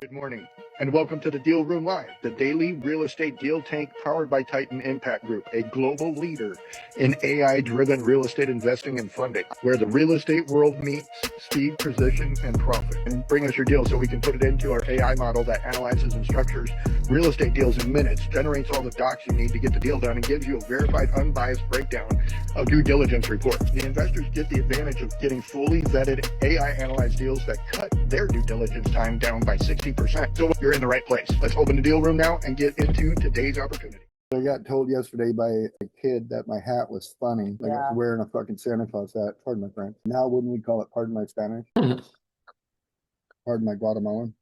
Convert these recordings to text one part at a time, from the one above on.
Good morning, and welcome to the Deal Room Live, the daily real estate deal tank powered by Titan Impact Group, a global leader in AI-driven real estate investing and funding, where the real estate world meets speed, precision, and profit. And bring us your deal so we can put it into our AI model that analyzes and structures real estate deals in minutes, generates all the docs you need to get the deal done, and gives you a verified, unbiased breakdown of due diligence report. The investors get the advantage of getting fully vetted AI-analyzed deals that cut their due diligence time down by 60%. So you're in the right place. Let's open the deal room now and get into today's opportunity. I got told yesterday by a kid that my hat was funny. Like I was wearing a fucking Santa Claus hat. Pardon my French. Now wouldn't we call it pardon my Spanish? Pardon my Guatemalan?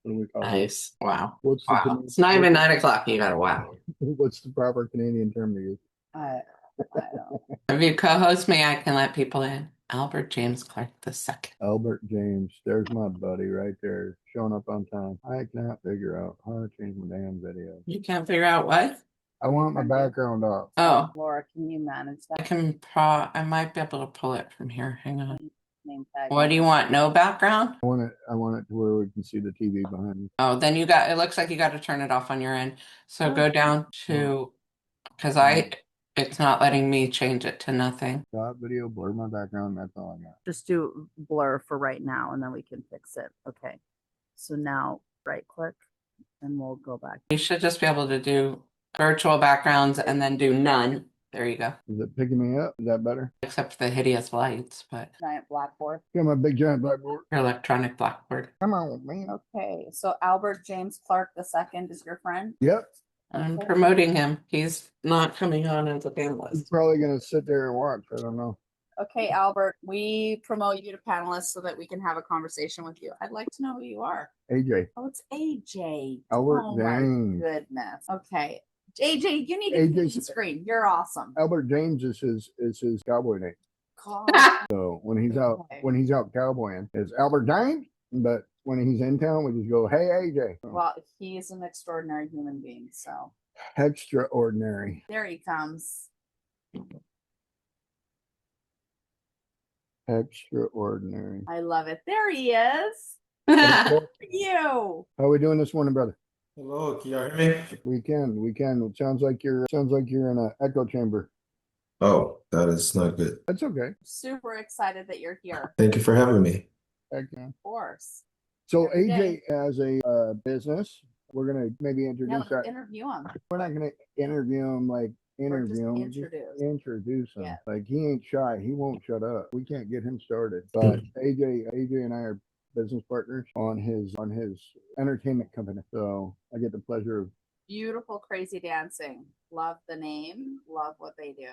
What do we call it? Nice. Wow. What's the Wow. It's not even 9 o'clock. You got a wow. What's the proper Canadian term to use? I don't. If you co-host me, I can let people in. Albert James Clark II. Albert James, there's my buddy right there, showing up on time. I cannot figure out how to change my damn video. You can't figure out what? I want my background off. Oh, Laura, can you manage that? I might be able to pull it from here. Hang on. Name tag. What do you want? No background? I want it to where we can see the TV behind me. Oh, then it looks like you got to turn it off on your end. So go down to, because it's not letting me change it to nothing. Stop video, blur my background, that's all I got. Just do blur for right now and then we can fix it. Okay. So now right click and we'll go back. You should just be able to do virtual backgrounds and then do none. There you go. Is it picking me up? Is that better? Except for the hideous lights, but Giant blackboard. Got my big giant blackboard. your electronic blackboard. Come on, man. Okay. So Albert James Clark II is your friend? Yep. I'm promoting him. He's not coming on as a He's panelist. probably gonna sit there and watch. I don't know. Okay, Albert, we promote you to panelists so that we can have a conversation with you. I'd like to know who you are. AJ. Oh, it's AJ. Albert Oh James. my goodness. Okay. AJ, you need to AJ's see the screen. You're awesome. Albert James is his cowboy name. So when he's out cowboying, it's Albert James. But when he's in town, we just go, hey AJ. Well, he's an extraordinary human being. So Extraordinary. there he comes. Extraordinary. I love it. There he is. How You. are we doing this morning, brother? Hello, can y'all hear me? We can. It sounds like you're in an echo chamber. Oh, that is not good. That's okay. Super excited that you're here. Thank you for having me. Heck yeah. Of course. So Every AJ has a business. We're gonna maybe Now introduce let's that. interview him. We're not gonna interview him like interview him. Just introduce him. Yeah. Like he ain't shy. He won't shut up. We can't get him started. But AJ and I are business partners on his entertainment company. So I get the pleasure of Beautiful Crazy Dancing. Love the name. Love what they do.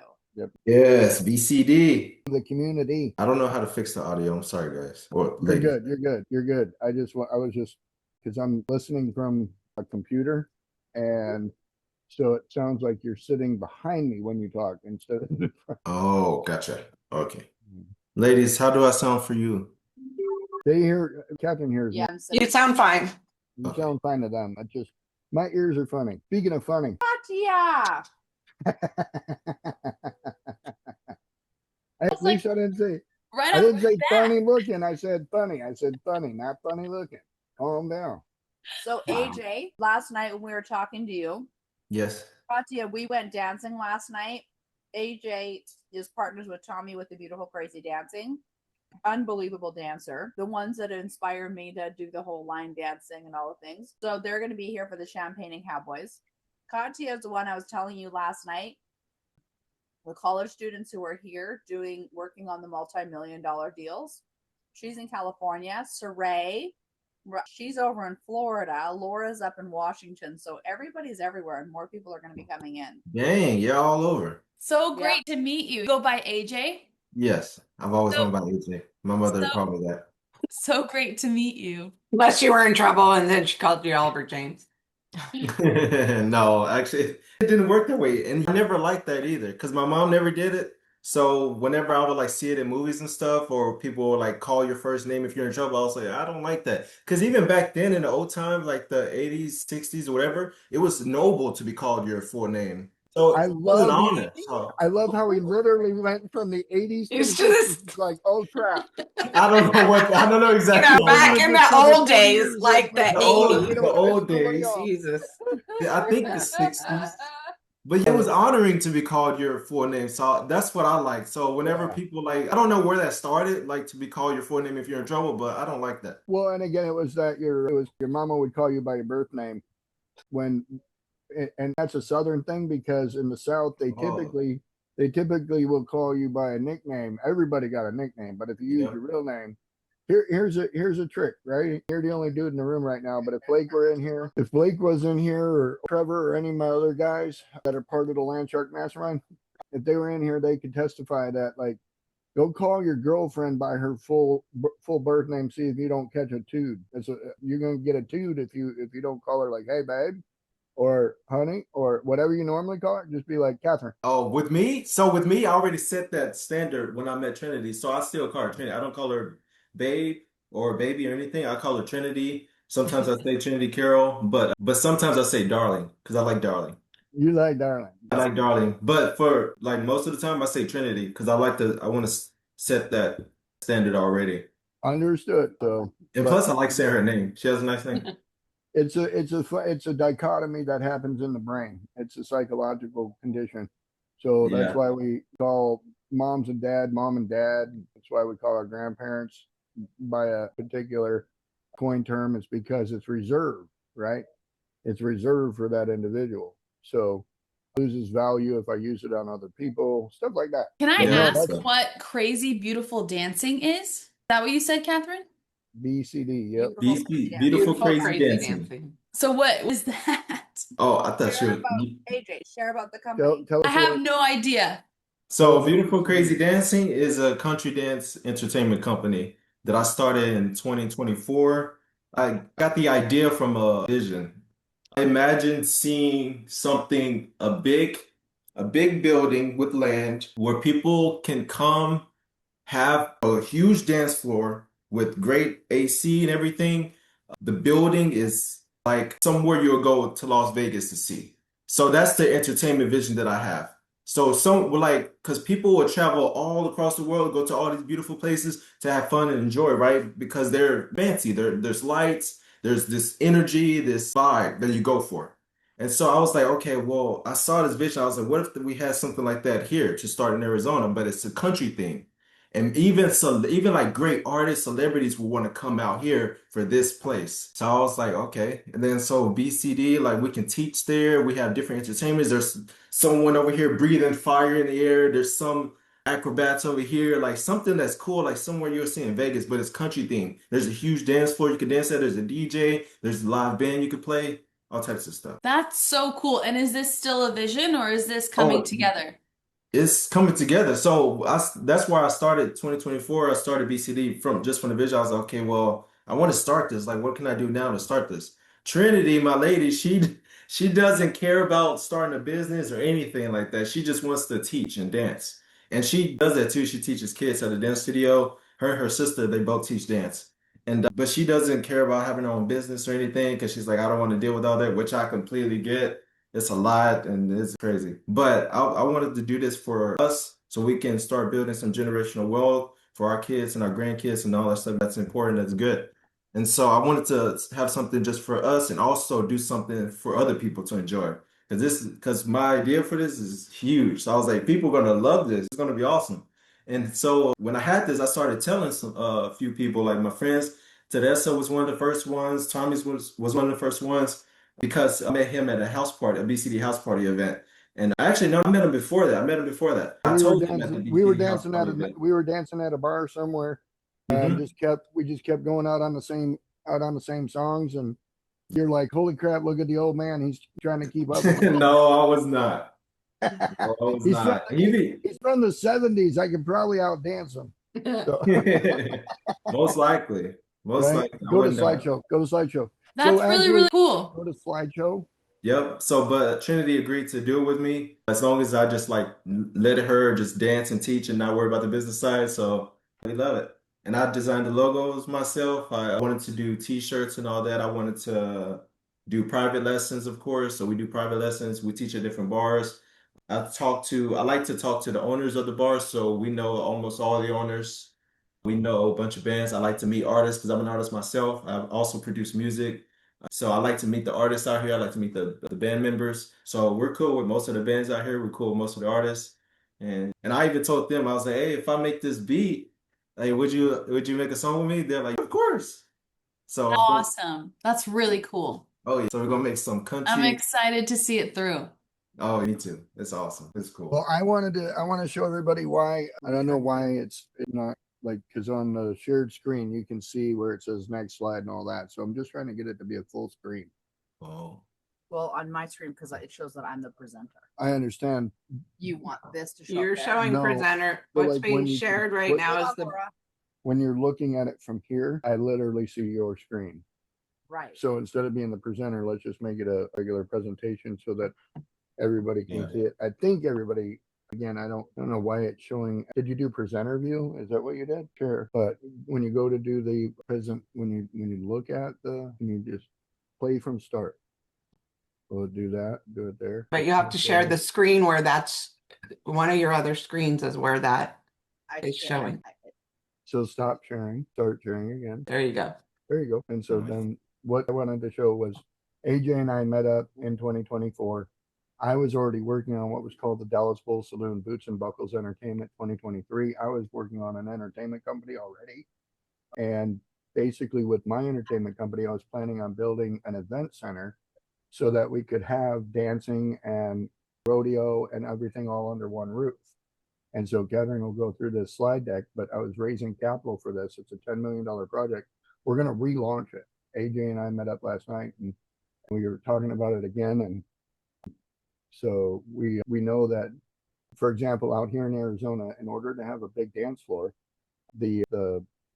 Yes, BCD. the community. I don't know how to fix the audio. I'm sorry, guys. Or You're lady. good. You're good. I was just because I'm listening from a computer, and so it sounds like you're sitting behind me when you talk instead of in front. Oh, gotcha. Okay. Ladies, how do I sound for you? They hear Captain hears Yeah. me. You sound fine. You sound fine to them. That's just my ears are funny. Speaking of funny. Yeah. At least I didn't say Right I didn't off say the bat. funny looking. I said funny. I said funny, not funny looking. Calm down. So AJ, last night when we were talking to you, Yes. Katya, we went dancing last night. AJ is partners with Tommy with the Beautiful Crazy Dancing. Unbelievable dancer. The ones that inspired me to do the whole line dancing and all the things. So they're going to be here for the Champagne and Cowboys. Katya is the one I was telling you last night. The college students who are here working on the multi-million-dollar deals. She's in California. Saray, she's over in Florida. Laura's up in Washington. So everybody's everywhere, and more people are going to be coming in. Dang, you're all over. So great to meet you. Go by AJ. Yes, I've always known about AJ. My mother called me that. So great to meet you. Unless you were in trouble and then she called you Albert James. No, actually, it didn't work that way. And I never liked that either because my mom never did it. So whenever I would like see it in movies and stuff, or people would like call your first name if you're in trouble, I was like, I don't like that. Because even back then in the old times, like the 80s, 60s, or whatever, it was noble to be called your full name. So I it was an love honor. So I love how he literally went from the 80s to the He's to this. 60s. It's like, oh crap. I don't know You exactly know, what back it in is. the Just covered old 40 days, years like with the The Madonna. We old 80s. the don't piss old nobody days. off. Jesus. I think the 60s. But yeah, it was honoring to be called your full name. So that's what I like. So whenever Yeah. people like, I don't know where that started, like to be called your full name if you're in trouble, but I don't like that. Well, and again, it was your mama would call you by your birth name when, and that's a Southern thing because in the South Oh, they typically will call you by a nickname. Everybody got a nickname, but if you use yeah. your real name, here's a trick, right? You're the only dude in the room right now, but if Blake was in here, or Trevor, or any of my other guys that are part of the Land Shark Mastermind, if they were in here, they could testify that like go call your girlfriend by her full birth name. See if you don't catch a tood. You're gonna get a tood if you don't call her like, hey babe, or honey, or whatever you normally call her. Just be like Catherine. Oh, with me? So with me, I already set that standard when I met Trinity. So I still call her Trinity. I don't call her babe or baby or anything. I call her Trinity. Sometimes I say Trinity Carol, but sometimes I say darling because I like darling. You like darling. I like darling. But for like most of the time I say Trinity because I want to set that standard already. Understood. So, And but plus I like saying her name. She has a nice name. it's a dichotomy that happens in the brain. It's a psychological condition. So that's Yeah. why we call moms and dad mom and dad. That's why we call our grandparents by a particular coin term. It's because it's reserved, right? It's reserved for that individual. So it loses value if I use it on other people, stuff like that. Can I But no, ask that's what crazy beautiful dancing is? Is that what you said, Catherine? BCD. Yep. Beautiful crazy dancing. Beautiful Beautiful, crazy crazy dancing. dancing. So what was that? Oh, I thought Share you about were. AJ. Share about the company. Tell I us have what. no idea. Tell So, us what Beautiful BCD Crazy is. Dancing is a country dance entertainment company that I started in 2024. I got the idea from a vision. I imagined seeing something, a big building with land where people can come have a huge dance floor with great AC and everything. The building is like somewhere you'll go to Las Vegas to see. So that's the entertainment vision that I have. So some like because people will travel all across the world, go to all these beautiful places to have fun and enjoy, right? Because they're fancy. There's lights, there's this energy, this vibe that you go for. And so I was like, okay, well, I saw this vision. I was like, what if we had something like that here to start in Arizona, but it's a country thing. And even like great artists, celebrities will want to come out here for this place. So I was like, okay. And then so BCD, like we can teach there. We have different entertainers. There's someone over here breathing fire in the air. There's some acrobats over here, like something that's cool, like somewhere you'll see in Vegas, but it's country theme. There's a huge dance floor you can dance at. There's a DJ. There's a live band you could play. All types of stuff. That's so cool. And is this still a vision or is this coming Oh, together? it's coming together. So that's why I started 2024. I started BCD from the vision. I was like, okay, well, I want to start this. Like, what can I do now to start this? Trinity, my lady, she doesn't care about starting a business or anything like that. She just wants to teach and dance. And she does that too. She teaches kids at a dance studio. Her and her sister, they both teach dance. And but she doesn't care about having her own business or anything because she's like, I don't want to deal with all that, which I completely get. It's a lot and it's crazy. But I wanted to do this for us so we can start building some generational wealth for our kids and our grandkids and all that stuff that's important, that's good. And so I wanted to have something just for us and also do something for other people to enjoy. Because my idea for this is huge. So I was like, people are gonna love this. It's gonna be awesome. And so when I had this, I started telling a few people, like my friends. Tedessa was one of the first ones. Tommy's was one of the first ones because I met him at a house party, a BCD house party event. And actually, no, I met him before that. I met him before that. I We were told him at the dancing. BCD house party event. We were dancing at a bar somewhere, and Mhm. we just kept going out on the same songs. And you're like, holy crap! Look at the old man. He's trying to keep up with us. No, I was not. No, I was he's from not. He he's from the '70s. I could probably outdance him. So, most likely. Most right? likely. I Go to wasn't not. slideshow. Go to slideshow. That's So really, Andrew, really cool. go to slideshow. Yep. So, but Trinity agreed to do it with me as long as I just like let her just dance and teach and not worry about the business side. So we love it. And I designed the logos myself. I wanted to do t-shirts and all that. I wanted to do private lessons, of course. So we do private lessons. We teach at different bars. I like to talk to the owners of the bars, so we know almost all the owners. We know a bunch of bands. I like to meet artists because I'm an artist myself. I also produce music. So I like to meet the artists out here. I like to meet the band members. So we're cool with most of the bands out here. We're cool with most of the artists. And I even told them, I was like, hey, if I make this beat, like, would you make a song with me? They're like, of course. So Awesome. That's really cool. oh yeah. So we're gonna make some I'm country. excited to see it through. Oh, me too. It's awesome. It's cool. Well, I want to show everybody why. I don't know why it's not like, because on the shared screen you can see where it says next slide and all that. So I'm just trying to get it to be a full screen. Oh. Well, on my screen, because it shows that I'm the presenter. I understand. You want this to show You're there? showing No, presenter. but What's like being when you- shared right what- now is the Laura. When you're looking at it from here, I literally see your screen. Right. So instead of being the presenter, let's just make it a regular presentation so that everybody can Yeah. see it. I think everybody, again, I don't know why it's showing. Did you do presenter view? Is that what you did? Sure. But when you go to do the present, when you look at you just play from start. We'll do that, do it there. but you have to share the screen where that's one of your other screens is where that is showing. So stop sharing, start sharing again. There you go. There you go. And so Nice. then what I wanted to show was AJ and I met up in 2024. I was already working on what was called the Dallas Bull Saloon Boots and Buckles Entertainment 2023. I was working on an entertainment company already. And basically with my entertainment company, I was planning on building an event center so that we could have dancing and rodeo and everything all under one roof. And so Catherine will go through this slide deck, but I was raising capital for this. It's a $10 million project. We're going to relaunch it. AJ and I met up last night and we were talking about it again. And so we know that, for example, out here in Arizona, in order to have a big dance floor, the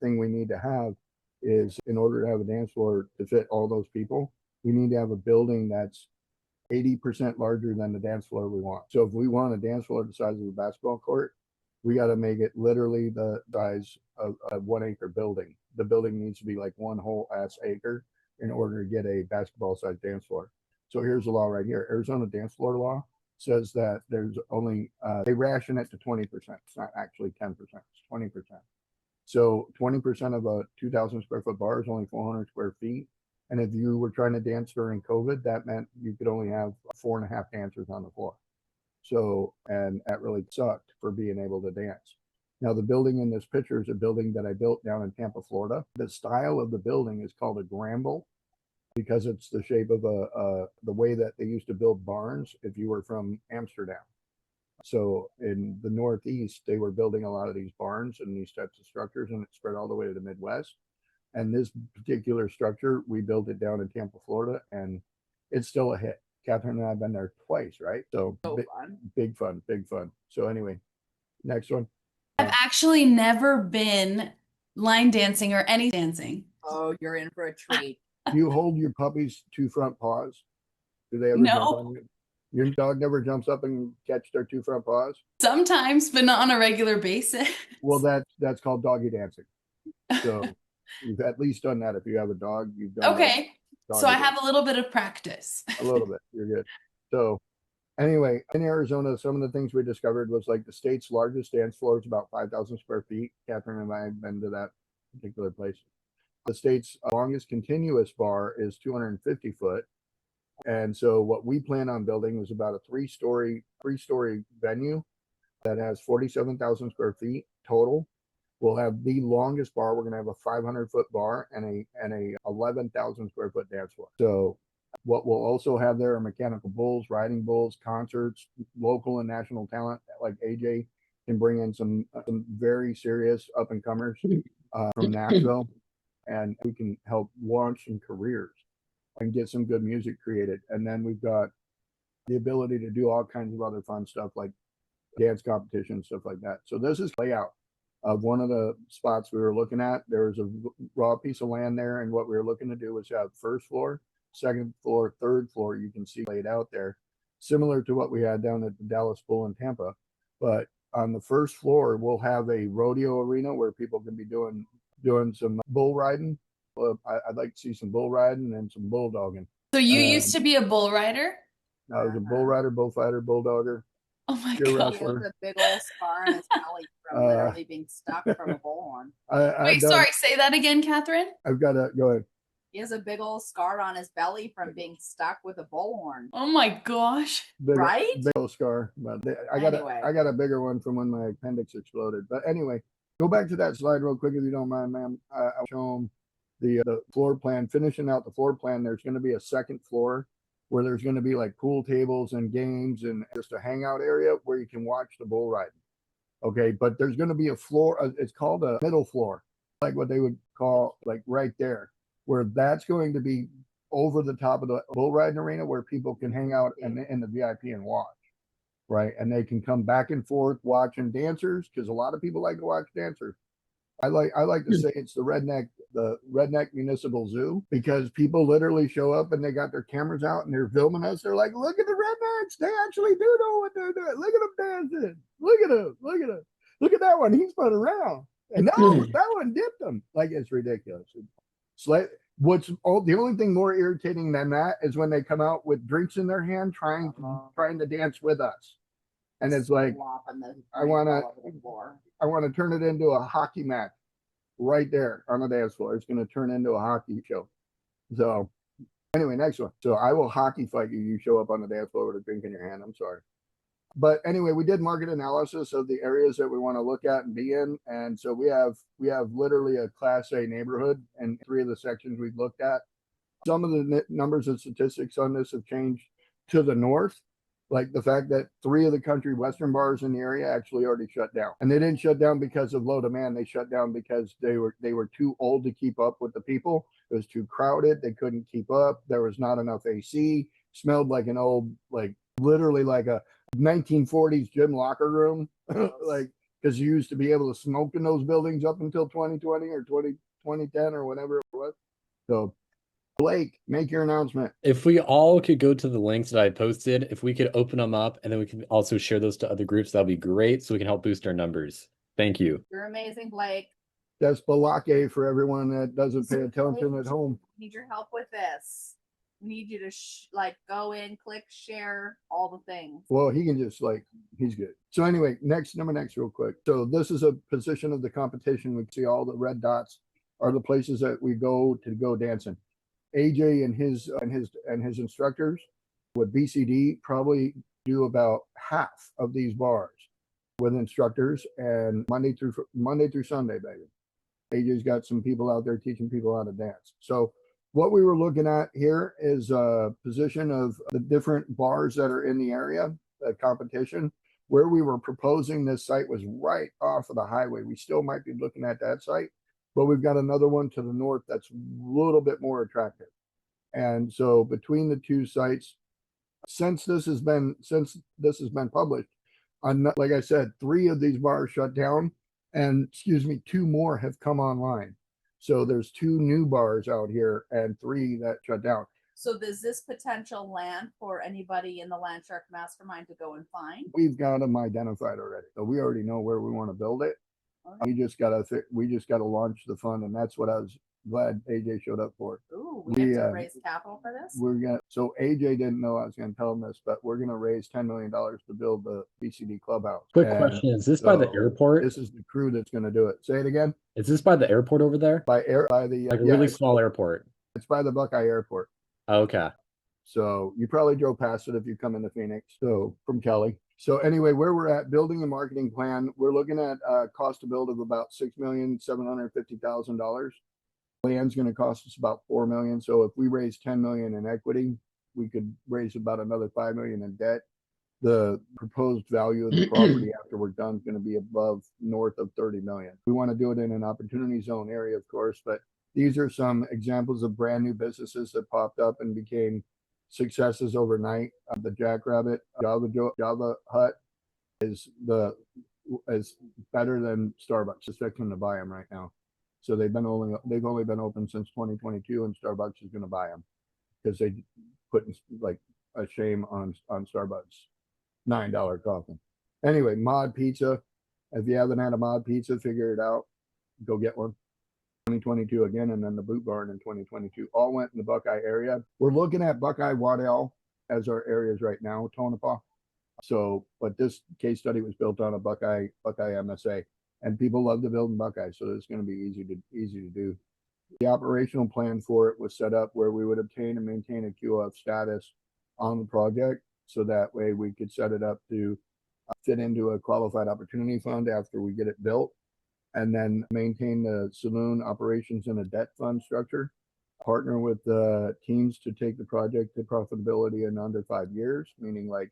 thing we need to have is, in order to have a dance floor to fit all those people, we need to have a building that's 80% larger than the dance floor we want. So if we want a dance floor the size of a basketball court, we got to make it literally the size of a 1 acre building. The building needs to be like one whole ass acre in order to get a basketball sized dance floor. So here's the law right here. Arizona dance floor law says that there's only, they ration it to 20%. It's not actually 10%, it's 20%. So 20% of a 2,000 square foot bar is only 400 square feet. And if you were trying to dance during COVID, that meant you could only have 4.5 dancers on the floor. So, and that really sucked for being able to dance. Now, the building in this picture is a building that I built down in Tampa, Florida. The style of the building is called a gramble because it's the shape of the way that they used to build barns if you were from Amsterdam. So in the Northeast, they were building a lot of these barns and these types of structures, and it spread all the way to the Midwest. And this particular structure, we built it down in Tampa, Florida, and it's still a hit. Catherine and I have been there twice, right? So big fun. So anyway, next one. I've actually never been line dancing or any dancing. Oh, you're in for a treat. Do you hold your puppy's two front paws? Do they ever No. jump on you? Your dog never jumps up and catch their two front paws? Sometimes, but not on a regular basis. Well, that's called doggy dancing. So you've at least done that. If you have a dog, you've done Okay. So I have dancing. a little bit of practice. A little bit. You're good. So anyway, in Arizona, some of the things we discovered was like the state's largest dance floor is about 5,000 square feet. Catherine and I have been to that particular place. The state's longest continuous bar is 250 foot. And so what we plan on building was about a three-story venue that has 47,000 square feet total. We'll have the longest bar. We're going to have a 500-foot bar and a 11,000 square foot dance floor. So what we'll also have there are mechanical bulls, riding bulls, concerts, local and national talent. Like AJ can bring in some very serious up and comers from Nashville, and we can help launch some careers and get some good music created. And then we've got the ability to do all kinds of other fun stuff like dance competitions, stuff like that. So this is layout of one of the spots we were looking at. There was a raw piece of land there, and what we were looking to do was have first floor, second floor, third floor. You can see laid out there, similar to what we had down at the Dallas Bull in Tampa. But on the first floor, we'll have a rodeo arena where people can be doing some bull riding. I'd like to see some bull riding and some bulldogging. So you used to be a bull rider? I was a bull rider, bullfighter, bulldogger. Oh my You're god. He has wrestler. a big old scar on his belly from literally being stuck from a bullhorn. Wait, sorry, say that again, Catherine. I've got to go ahead. He has a big old scar on his belly from being stuck with a bullhorn. Oh my gosh. Right? Big old scar. But Anyway. I got a bigger one from when my appendix exploded. But anyway, go back to that slide real quick if you don't mind, ma'am. I'll show them the floor plan. Finishing out the floor plan, there's going to be a second floor where there's going to be like pool tables and games and just a hangout area where you can watch the bull riding. Okay, but there's going to be a floor. It's called a middle floor, like what they would call like right there, where that's going to be over the top of the bull riding arena where people can hang out in the VIP and watch, right? And they can come back and forth watching dancers because a lot of people like to watch dancers. I like to say it's the redneck municipal zoo because people literally show up and they got their cameras out and they're filming us. They're like, look at the rednecks. They actually do know what they're doing. Look at them dancing. Look at them. Look at them. Look at that one. He's spun around. And no, that one dipped them. Like it's ridiculous. What's the only thing more irritating than that is when they come out with drinks in their hand trying to dance with us. And it's like I want to turn it into a hockey match right there on the dance floor. It's going to turn into a hockey show. So anyway, next one. So I will hockey fight you. You show up on the dance floor with a drink in your hand. I'm sorry. But anyway, we did market analysis of the areas that we want to look at and be in. And so we have literally a Class A neighborhood in 3 of the sections we've looked at. Some of the numbers and statistics on this have changed to the north, like the fact that 3 of the country western bars in the area actually already shut down. And they didn't shut down because of low demand. They shut down because they were too old to keep up with the people. It was too crowded. They couldn't keep up. There was not enough AC. Smelled like an old, like literally like a 1940s gym locker room, like because you used to be able to smoke in those buildings up until 2020 or 2010 or whatever it was. So Blake, make your announcement. If we all could go to the links that I posted, if we could open them up and then we can also share those to other groups, that'd be great so we can help boost our numbers. Thank you. You're amazing, Blake. That's Balake for everyone that doesn't pay attention at home. We need your help with this. We need you to go in, click, share, all the things. Well, he can just he's good. So anyway, number next real quick. So this is a position of the competition. We see all the red dots are the places that we go dancing. AJ and his instructors with BCD probably do about half of these bars with instructors and Monday through Sunday, baby. AJ's got some people out there teaching people how to dance. So what we were looking at here is a position of the different bars that are in the area, the competition. Where we were proposing this site was right off of the highway. We still might be looking at that site, but we've got another one to the north that's a little bit more attractive. And so between the 2 sites, since this has been published, like I said, 3 of these bars shut down, and 2 more have come online. So there's 2 new bars out here and 3 that shut down. So does this potential land for anybody in the Land Shark Mastermind to go and find? We've got them identified already. So we already know where we want to build it. Okay. We just gotta launch the fund, and that's what I was glad AJ showed up for. Ooh, we have to raise capital for this? So AJ didn't know I was gonna tell him this, but we're gonna raise $10 million to build the BCD Clubhouse. Quick question, is this by the airport? This is the crew that's gonna do it. Say it again. Is this by the airport over there? By the like a really small airport. It's by the Buckeye Airport. Okay. So you probably drove past it if you come into Phoenix. So from Kelly. So anyway, where we're at building a marketing plan, we're looking at a cost to build of about $6,750,000. Land's going to cost us about $4 million. So if we raise $10 million in equity, we could raise about another $5 million in debt. The proposed value of the property after we're done is going to be north of $30 million. We want to do it in an opportunity zone area, of course, but these are some examples of brand new businesses that popped up and became successes overnight. The Jackrabbit Java Hut is better than Starbucks. Just expecting to buy them right now. So they've only been open since 2022, and Starbucks is going to buy them because they put like a shame on Starbucks $9 coffee. Anyway, Mod Pizza. If you haven't had a Mod Pizza, figure it out. Go get one. 2022 again, and then the Boot Barn in 2022. All went in the Buckeye area. We're looking at Buckeye, Waddell as our areas right now, Tonopah. So, but this case study was built on a Buckeye MSA, and people love to build in Buckeye, so it's going to be easy to do. The operational plan for it was set up where we would obtain and maintain a QoF status on the project, so that way we could set it up to fit into a qualified opportunity fund after we get it built, and then maintain the saloon operations in a debt fund structure, partner with the teams to take the project to profitability in under 5 years, meaning like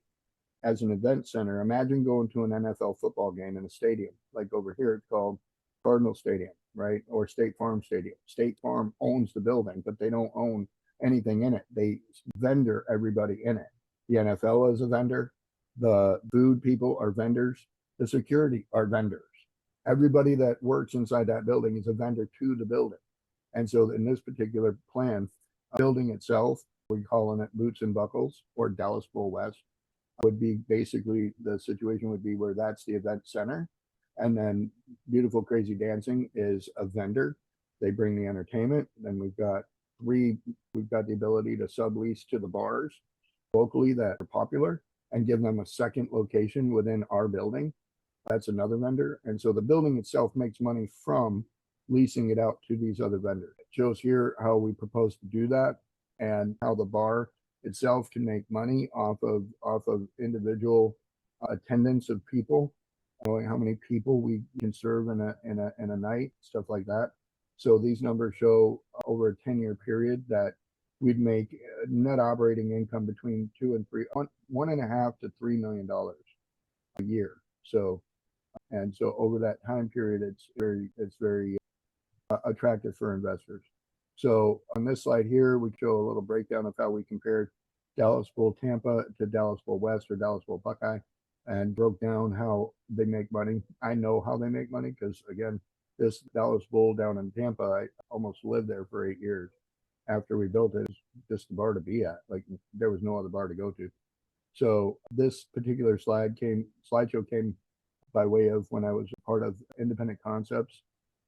as an event center, imagine going to an NFL football game in a stadium. Like over here, it's called Cardinal Stadium, right? Or State Farm Stadium. State Farm owns the building, but they don't own anything in it. They vendor everybody in it. The NFL is a vendor. The food people are vendors. The security are vendors. Everybody that works inside that building is a vendor to the building. And so in this particular plan, building itself, we're calling it Boots and Buckles or Dallas Bull West, would be basically the situation would be where that's the event center. And then Beautiful Crazy Dancing is a vendor. They bring the entertainment. Then we've got the ability to sublease to the bars locally that are popular and give them a second location within our building. That's another vendor. And so the building itself makes money from leasing it out to these other vendors. It shows here how we propose to do that and how the bar itself can make money off of individual attendance of people, knowing how many people we can serve in a night, stuff like that. So these numbers show over a 10-year period that we'd make net operating income between $1.5 to $3 million a year. So over that time period, it's very attractive for investors. So on this slide here, we show a little breakdown of how we compared Dallas Bull Tampa to Dallas Bull West or Dallas Bull Buckeye, and broke down how they make money. I know how they make money because, again, this Dallas Bull down in Tampa, I almost lived there for 8 years. After we built it, it was just the bar to be at. Like, there was no other bar to go to. So this particular slideshow came by way of when I was a part of Independent Concepts,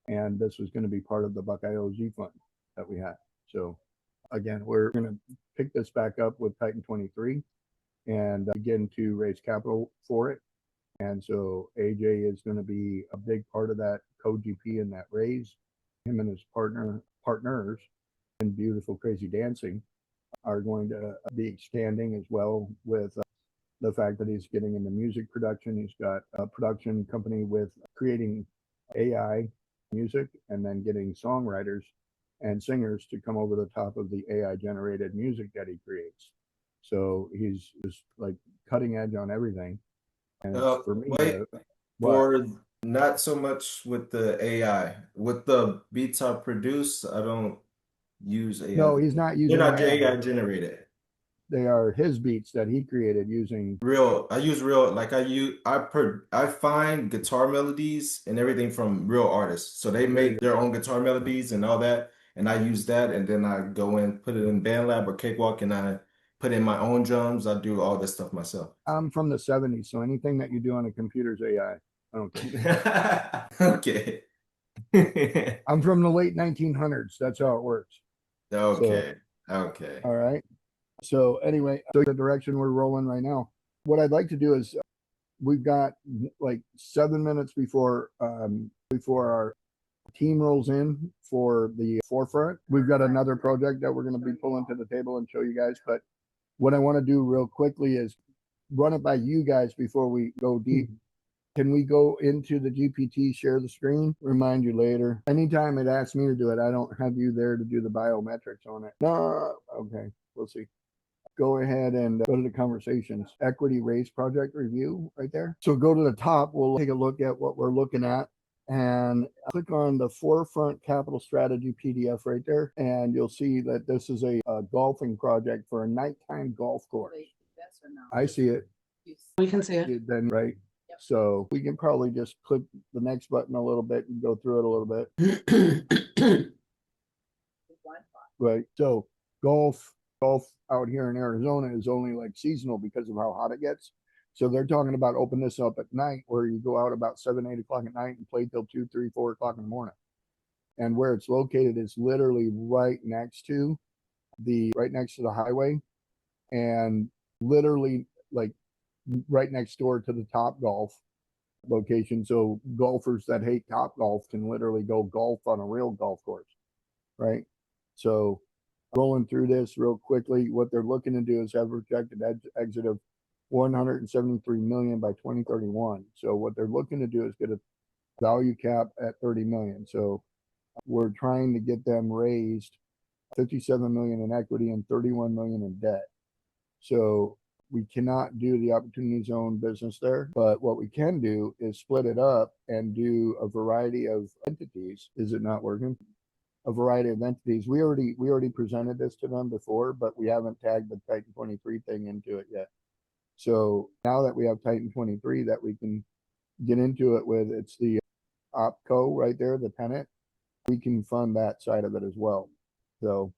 and this was going to be part of the Buckeye OZ fund that we had. So again, we're going to pick this back up with Titan 23 and begin to raise capital for it. And so AJ is going to be a big part of that co-GP in that raise. Him and his partners in Beautiful Crazy Dancing are going to be expanding as well with the fact that he's getting into music production. He's got a production company with creating AI music and then getting songwriters and singers to come over the top of the AI generated music that he creates. So he's just like cutting edge on everything. And for me, for not so much with the AI. With the beats I produce, I don't use AI. No, he's not using They're not AI. AI generated. They are his beats that he created using real. I use real, like I find guitar melodies and everything from real artists. So they make their own guitar melodies and all that. And I use that, and then I go in, put it in BandLab or Cakewalk, and I put in my own drums. I do all this stuff myself. I'm from the 70s, so anything that you do on a computer is AI. I don't care. Okay. I'm from the late 1900s. That's how it works. Okay. Okay. All right. So anyway, so the direction we're rolling right now. What I'd like to do is we've got like 7 minutes before our team rolls in for the forefront. We've got another project that we're going to be pulling to the table and show you guys. But what I want to do real quickly is run it by you guys before we go deep. Can we go into the GPT, share the screen? Remind you later. Anytime it asks me to do it, I don't have you there to do the biometrics on it. No, okay, we'll see. Go ahead and go to the conversations. Equity raise project review right there. So go to the top. We'll take a look at what we're looking at and click on the Forefront Capital Strategy PDF right there. And you'll see that this is a golfing project for a nighttime golf course. I see it. We can see it. Then, right. So we can probably just click the next button a little bit and go through it a little bit. Right. So golf out here in Arizona is only like seasonal because of how hot it gets. So they're talking about open this up at night where you go out about 7, 8 o'clock at night and play till 2, 3, 4 o'clock in the morning. And where it's located is literally right next to the highway, and literally like right next door to the Top Golf location. So golfers that hate Top Golf can literally go golf on a real golf course, right? So rolling through this real quickly, what they're looking to do is have a projected exit of 173 million by 2031. So what they're looking to do is get a value cap at 30 million. So we're trying to get them raised 57 million in equity and 31 million in debt. So we cannot do the opportunity zone business there, but what we can do is split it up and do a variety of entities. Is it not working? A variety of entities. We already presented this to them before, but we haven't tagged the Titan 23 thing into it yet. So now that we have Titan 23 that we can get into it with, it's the OpCo right there, the tenant. We can fund that side of it as well. So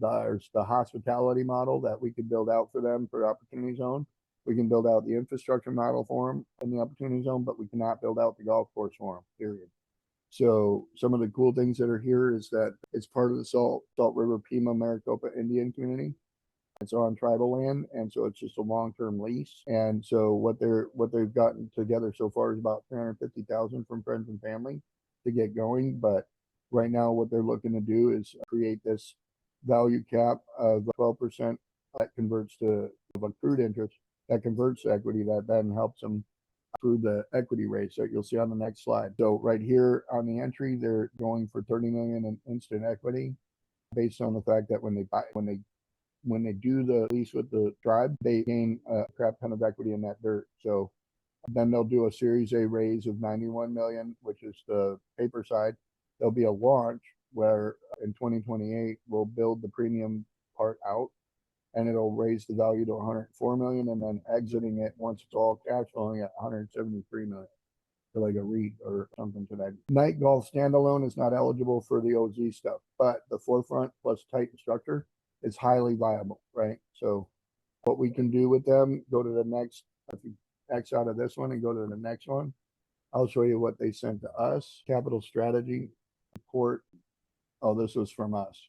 there's the hospitality model that we could build out for them for opportunity zone. We can build out the infrastructure model for them in the opportunity zone, but we cannot build out the golf course for them, period. So some of the cool things that are here is that it's part of the Salt River Pima Maricopa Indian community. It's on tribal land, and so it's just a long-term lease. And so what they've gotten together so far is about 350,000 from friends and family to get going. But right now, what they're looking to do is create this value cap of 12% that converts to accrued interest, that converts to equity, that then helps them through the equity raise that you'll see on the next slide. So right here on the entry, they're going for 30 million in instant equity based on the fact that when they do the lease with the tribe, they gain a crap ton of equity in that dirt. So then they'll do a Series A raise of 91 million, which is the paper side. There'll be a launch where in 2028 we'll build the premium part out, and it'll raise the value to 104 million, and then exiting it once it's all cash flowing at 173 million. For like a REIT or something to that. Night Golf standalone is not eligible for the OZ stuff, but the Forefront plus Titan structure is highly viable, right? So what we can do with them, go to the next, if you X out of this one and go to the next one, I'll show you what they sent to us. Capital strategy report. Oh, this was from us.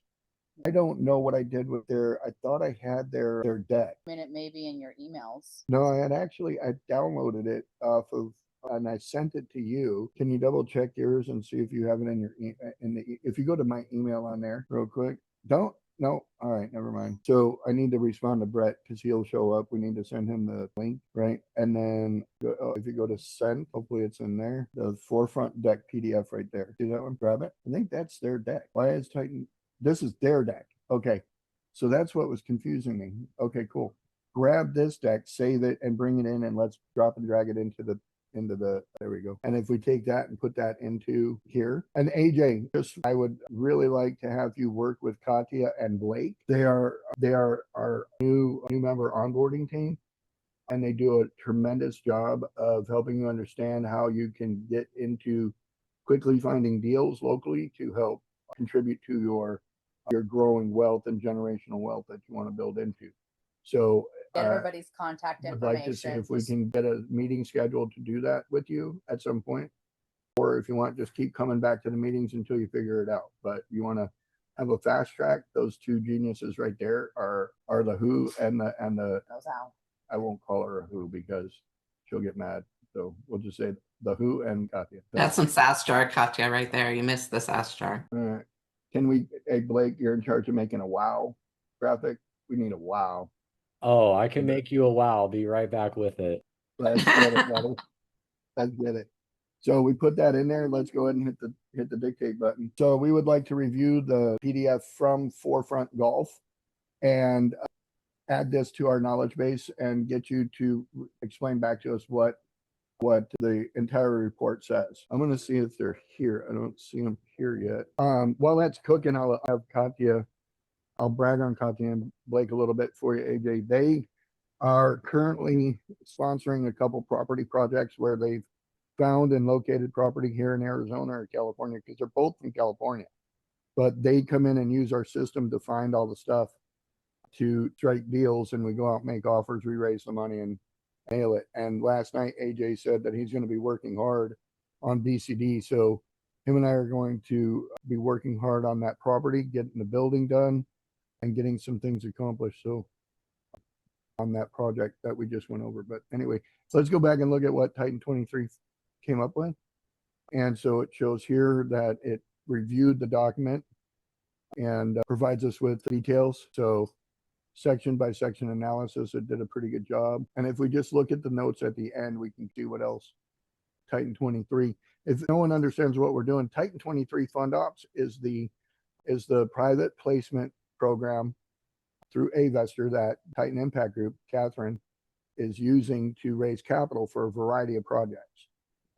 I don't know what I did with I thought I had their deck. I mean, it may be in your emails. No, I downloaded it off of, and I sent it to you. Can you double check yours and see if you have it in your, if you go to my email on there real quick, no, all right, never mind. So I need to respond to Brett because he'll show up. We need to send him the link, right? And then if you go to send, hopefully it's in there, the Forefront deck PDF right there. See that one? Grab it. I think that's their deck. Why is Titan? This is their deck. Okay. So that's what was confusing me. Okay, cool. Grab this deck, save it, and bring it in, and let's drop and drag it into the, there we go. And if we take that and put that into here, and AJ, I would really like to have you work with Katya and Blake. They are our new member onboarding team, and they do a tremendous job of helping you understand how you can get into quickly finding deals locally to help contribute to your growing wealth and generational wealth that you want to build into. So Get everybody's contact I'd information. like to see if we can get a meeting scheduled to do that with you at some point, or if you want, just keep coming back to the meetings until you figure it out. But you want to have a fast track. Those two geniuses right there are the who and the Goes out. I won't call her a who because she'll get mad. So we'll just say the who and Katya. That's some sass jar, Katya, right there. You missed the sass jar. All right. Can we, hey Blake, you're in charge of making a wow graphic. We need a wow. Oh, I can make you a wow. I'll be right back with it. Let's get it, brother. Let's get it. So we put that in there. Let's go ahead and hit the dictate button. So we would like to review the PDF from Forefront Golf and add this to our knowledge base and get you to explain back to us what the entire report says. I'm going to see if they're here. I don't see them here yet. While that's cooking, I'll have Katya. I'll brag on Katya and Blake a little bit for you, AJ. They are currently sponsoring a couple property projects where they've found and located property here in Arizona or California, because they're both from California. But they come in and use our system to find all the stuff to strike deals, and we go out and make offers, we raise the money and nail it. And last night, AJ said that he's going to be working hard on BCD. So him and I are going to be working hard on that property, getting the building done and getting some things accomplished. So on that project that we just went over. But anyway, let's go back and look at what Titan 23 came up with. And so it shows here that it reviewed the document and provides us with details. So section by section analysis, it did a pretty good job. And if we just look at the notes at the end, we can see what else Titan 23. If no one understands what we're doing, Titan 23 Fund Ops is the private placement program through Avestor that Titan Impact Group, Catherine, is using to raise capital for a variety of projects.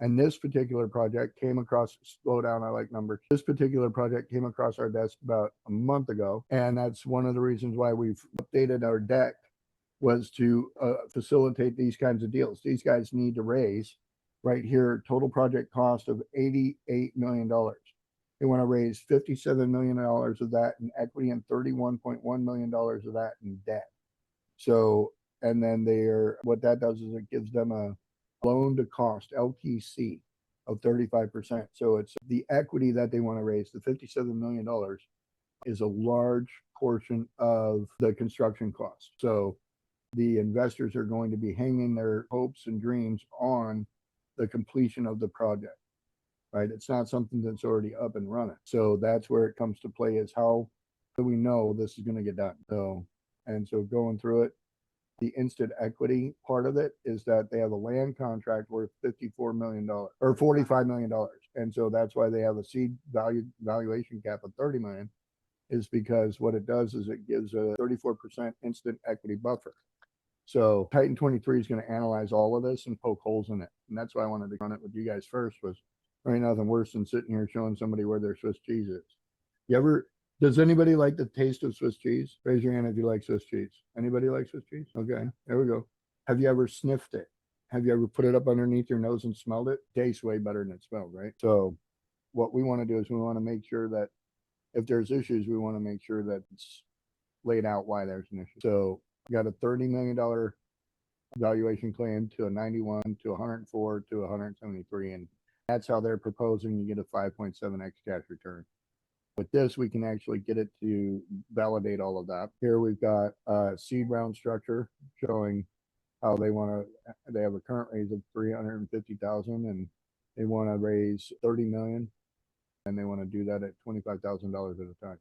And this particular project came across, slow down, I like numbers. This particular project came across our desk about a month ago. And that's one of the reasons why we've updated our deck, was to facilitate these kinds of deals. These guys need to raise, right here, total project cost of $88 million. They want to raise $57 million of that in equity and $31.1 million of that in debt. So, and then what that does is it gives them a loan to cost, LTC, of 35%. So it's the equity that they want to raise, the $57 million, is a large portion of the construction cost. So the investors are going to be hanging their hopes and dreams on the completion of the project, right? It's not something that's already up and running. So that's where it comes to play, is how do we know this is going to get done? So going through it, the instant equity part of it is that they have a land contract worth $54 million or $45 million. And so that's why they have a seed valuation cap of 30 million, is because what it does is it gives a 34% instant equity buffer. So Titan 23 is going to analyze all of this and poke holes in it. And that's why I wanted to run it with you guys first, was there ain't nothing worse than sitting here showing somebody where their Swiss cheese is. Does anybody like the taste of Swiss cheese? Raise your hand if you like Swiss cheese. Anybody like Swiss cheese? Okay, there we go. Have you ever sniffed it? Have you ever put it up underneath your nose and smelled it? Tastes way better than it smells, right? So what we want to do is we want to make sure that if there's issues, we want to make sure that it's laid out why there's an issue. So we got a $30 million valuation claim to a 91 to 104 to 173. And that's how they're proposing you get a 5.7x cash return. With this, we can actually get it to validate all of that. Here we've got a seed round structure showing how they have a current raise of 350,000 and they want to raise 30 million, and they want to do that at $25,000 at a time.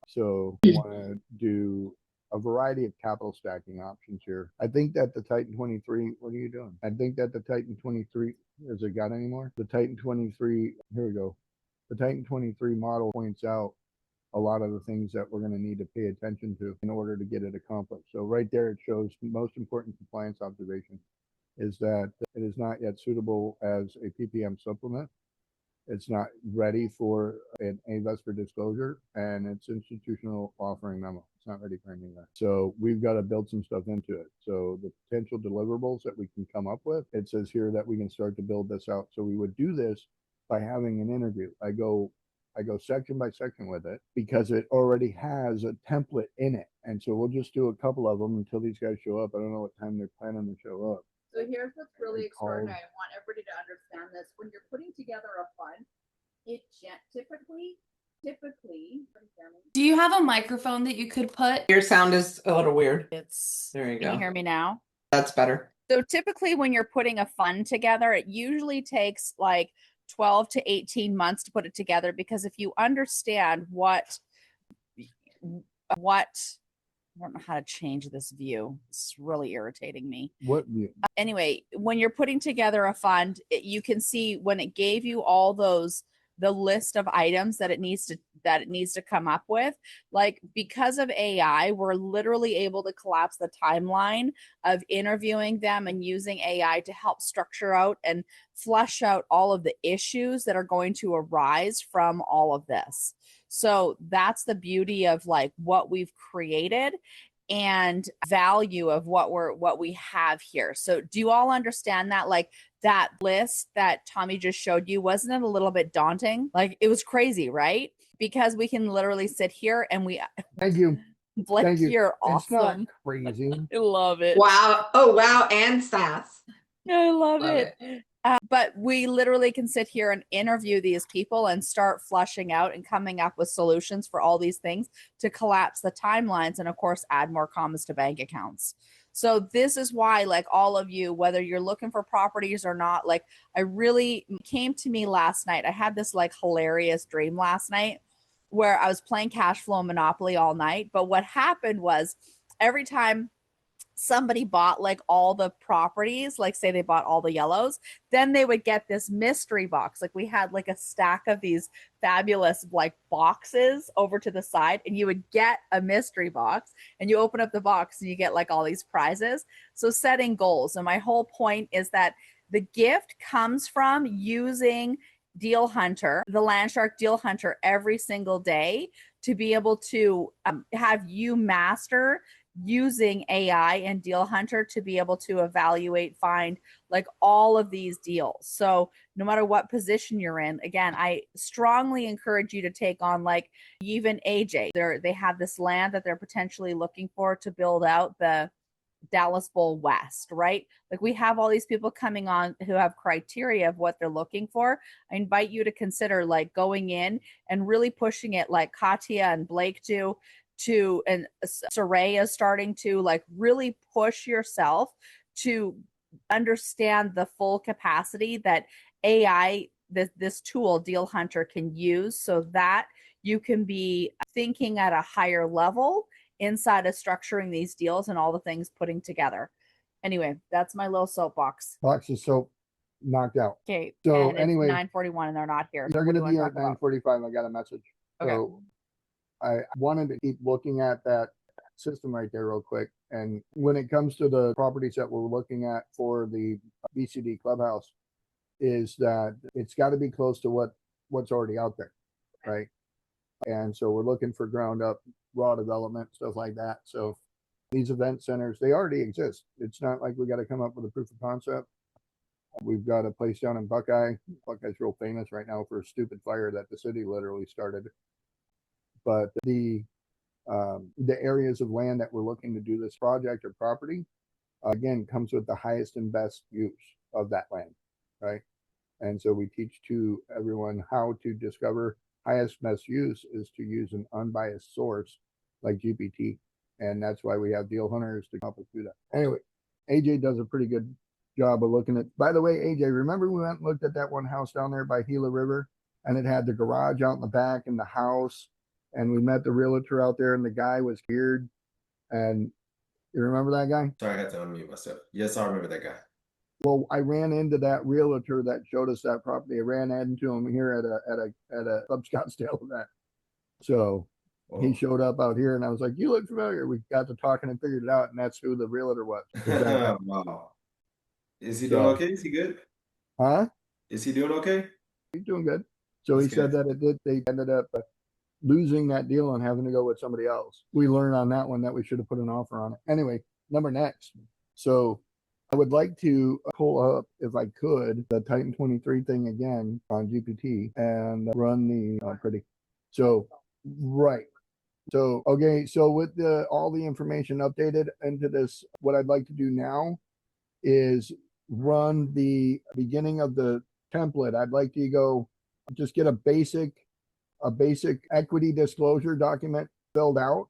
So we want to do a variety of capital stacking options here. I think that the Titan 23, what are you doing? I think that the Titan 23, has it got any more? The Titan 23, here we go. The Titan 23 model points out a lot of the things that we're going to need to pay attention to in order to get it accomplished. So right there, it shows the most important compliance observation is that it is not yet suitable as a PPM supplement. It's not ready for an Avestor disclosure, and it's institutional offering memo. It's not ready for any of that. So we've got to build some stuff into it. So the potential deliverables that we can come up with, it says here that we can start to build this out. So we would do this by having an interview. I go section by section with it because it already has a template in it. And so we'll just do a couple of them until these guys show up. I don't know what time they're planning to show up. So here's what's really extraordinary. I want everybody to understand this. When you're putting together a fund, it typically. Do you have a microphone that you could put? Your sound is a little weird. There you go. Can you hear me now? That's better. So typically when you're putting a fund together, it usually takes like 12 to 18 months to put it together, because if you understand what I don't know how to change this view. It's really irritating me. What view? Anyway, when you're putting together a fund, you can see when it gave you all the list of items that it needs to come up with. Like, because of AI, we're literally able to collapse the timeline of interviewing them and using AI to help structure out and flush out all of the issues that are going to arise from all of this. So that's the beauty of like what we've created and value of what we have here. So do you all understand that? Like, that list that Tommy just showed you, wasn't it a little bit daunting? Like, it was crazy, right? Because we can literally sit here and Thank you. Blake, Thank you. You're awesome. It's not crazy. I love it. Wow. Oh, wow. And sass. I love it. But we literally can sit here and interview these people and start flushing out and coming up with solutions for all these things to collapse the timelines and, of course, add more commas to bank accounts. So this is why, like, all of you, whether you're looking for properties or not, like, I really came to me last night. I had this like hilarious dream last night where I was playing cash flow Monopoly all night. But what happened was every time somebody bought like all the properties, like say they bought all the yellows, then they would get this mystery box. Like we had like a stack of these fabulous like boxes over to the side, and you would get a mystery box and you open up the box and you get like all these prizes. So setting goals. And my whole point is that the gift comes from using Deal Hunter, the Landshark Deal Hunter, every single day to be able to have you master using AI and Deal Hunter to be able to evaluate, find like all of these deals. So no matter what position you're in, again, I strongly encourage you to take on like even AJ. They have this land that they're potentially looking for to build out the Dallas Bowl West, right? Like we have all these people coming on who have criteria of what they're looking for. I invite you to consider like going in and really pushing it like Katya and Blake do, and Soraya is starting to like really push yourself to understand the full capacity that AI, this tool Deal Hunter can use so that you can be thinking at a higher level inside of structuring these deals and all the things putting together. Anyway, that's my little soapbox. Box of soap knocked out. Okay. So and anyway, 9:41 and they're not here. They're What going do to you be wanna at talk about? 9:45. I got a message. Okay. So I wanted to keep looking at that system right there real quick. And when it comes to the properties that we're looking at for the BCD Clubhouse, is that it's got to be close to what's already out there, right? And so we're looking for ground up raw development, stuff like that. So these event centers, they already exist. It's not like we got to come up with a proof of concept. We've got a place down in Buckeye. Buckeye's real famous right now for a stupid fire that the city literally started. But the areas of land that we're looking to do this project or property, again, comes with the highest and best use of that land, right? And so we teach to everyone how to discover highest best use is to use an unbiased source like GPT. And that's why we have deal hunters to help us do that. Anyway, AJ does a pretty good job of looking at, by the way, AJ, remember we went and looked at that one house down there by Gila River, and it had the garage out in the back and the house, and we met the realtor out there and the guy was weird. And you remember that guy? Sorry, I had to unmute myself. Yes, I remember that guy. Well, I ran into that realtor that showed us that property. I ran into him here at a Club Scottsdale event. So he showed up out here, and I was like, "You look familiar." We got to talking and figured it out, and that's who the realtor was. Wow. Is he doing okay? Is he good? Huh? Is he doing okay? He's doing good. So That's he said that they ended up losing that deal and having to go with somebody else. We learned on that one that we should have put an offer on it. Anyway, number next. So I would like to pull up, if I could, the Titan 23 thing again on GPT and run the pretty. So, right. So, okay. So with all the information updated into this, what I'd like to do now is run the beginning of the template. I'd like to go just get a basic equity disclosure document filled out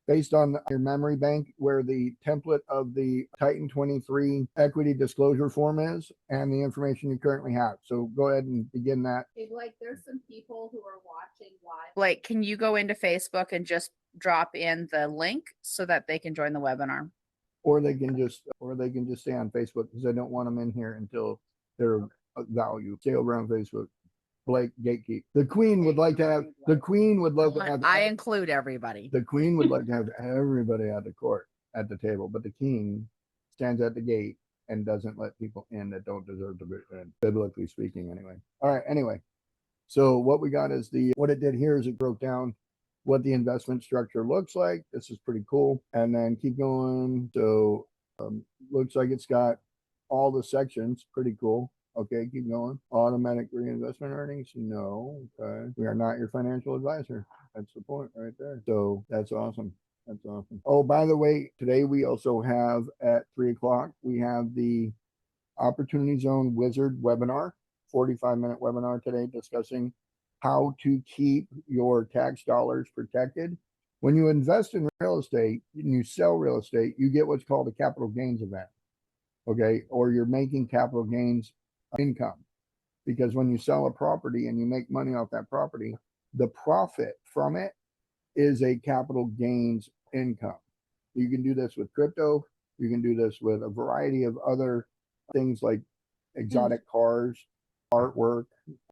based on your memory bank where the template of the Titan 23 equity disclosure form is and the information you currently have. So go ahead and begin that. Okay, like there's some people who are watching live. Like, can you go into Facebook and just drop in the link so that they can join the webinar? Or they can just stay on Facebook because I don't want them in here until they're value. Stay over on Facebook. Blake gatekeep. The Queen would like to have. The Queen would love to have. I include everybody. The Queen would like to have everybody at the court at the table, but the King stands at the gate and doesn't let people in that don't deserve to be in, biblically speaking. Anyway. All right. Anyway, so what we got is what it did here is it broke down what the investment structure looks like. This is pretty cool. And then keep going. So looks like it's got all the sections. Pretty cool. Okay, keep going. Automatic reinvestment earnings? No. Okay. We are not your financial advisor. That's the point right there. So that's awesome. That's awesome. Oh, by the way, today we also have at 3:00, we have the Opportunity Zone Wizard webinar, 45-minute webinar today discussing how to keep your tax dollars protected. When you invest in real estate and you sell real estate, you get what's called a capital gains event, okay? Or you're making capital gains income, because when you sell a property and you make money off that property, the profit from it is a capital gains income. You can do this with crypto. You can do this with a variety of other things like exotic cars, artwork,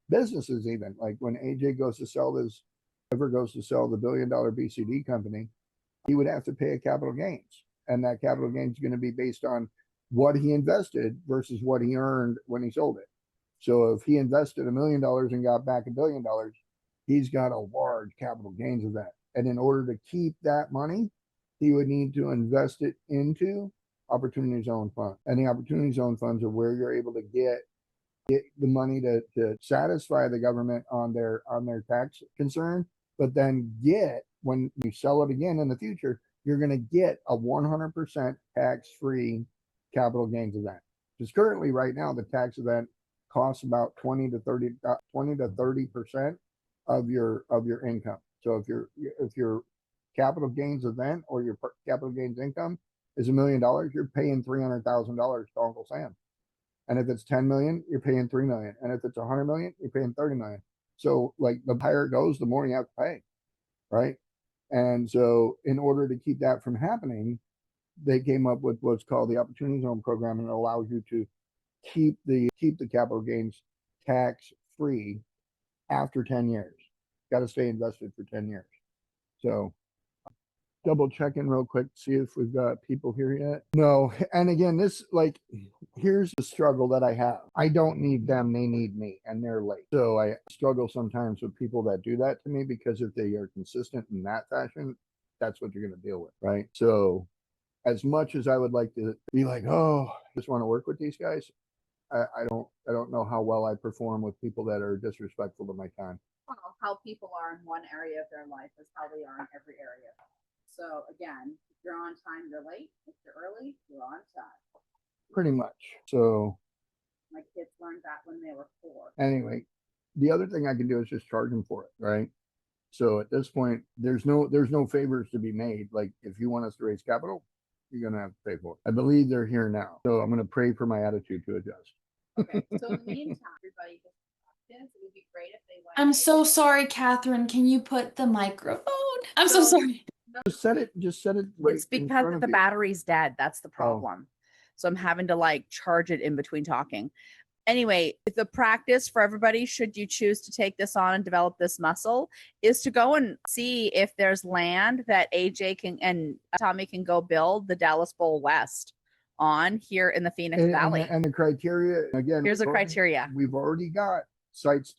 businesses even. Like when AJ goes to sell this, ever goes to sell the $1 billion BCD company, he would have to pay a capital gains. And that capital gains is going to be based on what he invested versus what he earned when he sold it. So if he invested $1 million and got back $1 billion, he's got a large capital gains event. And in order to keep that money, he would need to invest it into Opportunity Zone funds. And the Opportunity Zone funds are where you're able to get the money to satisfy the government on their tax concern, but then when you sell it again in the future, you're going to get a 100% tax-free capital gains event. Because currently, right now, the tax event costs about 20 to 30% of your income. So if your capital gains event or your capital gains income is $1 million, you're paying $300,000 to Uncle Sam. And if it's 10 million, you're paying 3 million. And if it's 100 million, you're paying 30 million. So like the higher it goes, the more you have to pay, right? And so in order to keep that from happening, they came up with what's called the Opportunity Zone program, and it allows you to keep the capital gains tax free after 10 years. Got to stay invested for 10 years. So double checking real quick, see if we've got people here yet. No. And again, here's the struggle that I have. I don't need them, they need me, and they're late. So I struggle sometimes with people that do that to me, because if they are consistent in that fashion, that's what you're going to deal with, right? So as much as I would like to be like, oh, I just want to work with these guys, I don't know how well I perform with people that are disrespectful to my time. Well, how people are in one area of their life is how they are in every area. So again, if you're on time, you're late. If you're early, you're on time. Pretty much. So my kids learned that when they were 4. Anyway, the other thing I can do is just charge them for it, right? So at this point, there's no favors to be made. Like if you want us to raise capital, you're gonna have to pay for it. I believe they're here now, so I'm gonna pray for my attitude to adjust. Okay. So in the meantime, everybody just practice. It would be great if they went. I'm so sorry, Catherine. Can you put the microphone? I'm so sorry. Just set it right. It's because the battery's dead. That's the problem. So I'm having to like charge it in between talking. Anyway, the practice for everybody, should you choose to take this on and develop this muscle, is to go and see if there's land that AJ can and Tommy can go build the Dallas Bowl West on here in the Phoenix Valley. And the criteria, again, here's the criteria. We've already got sites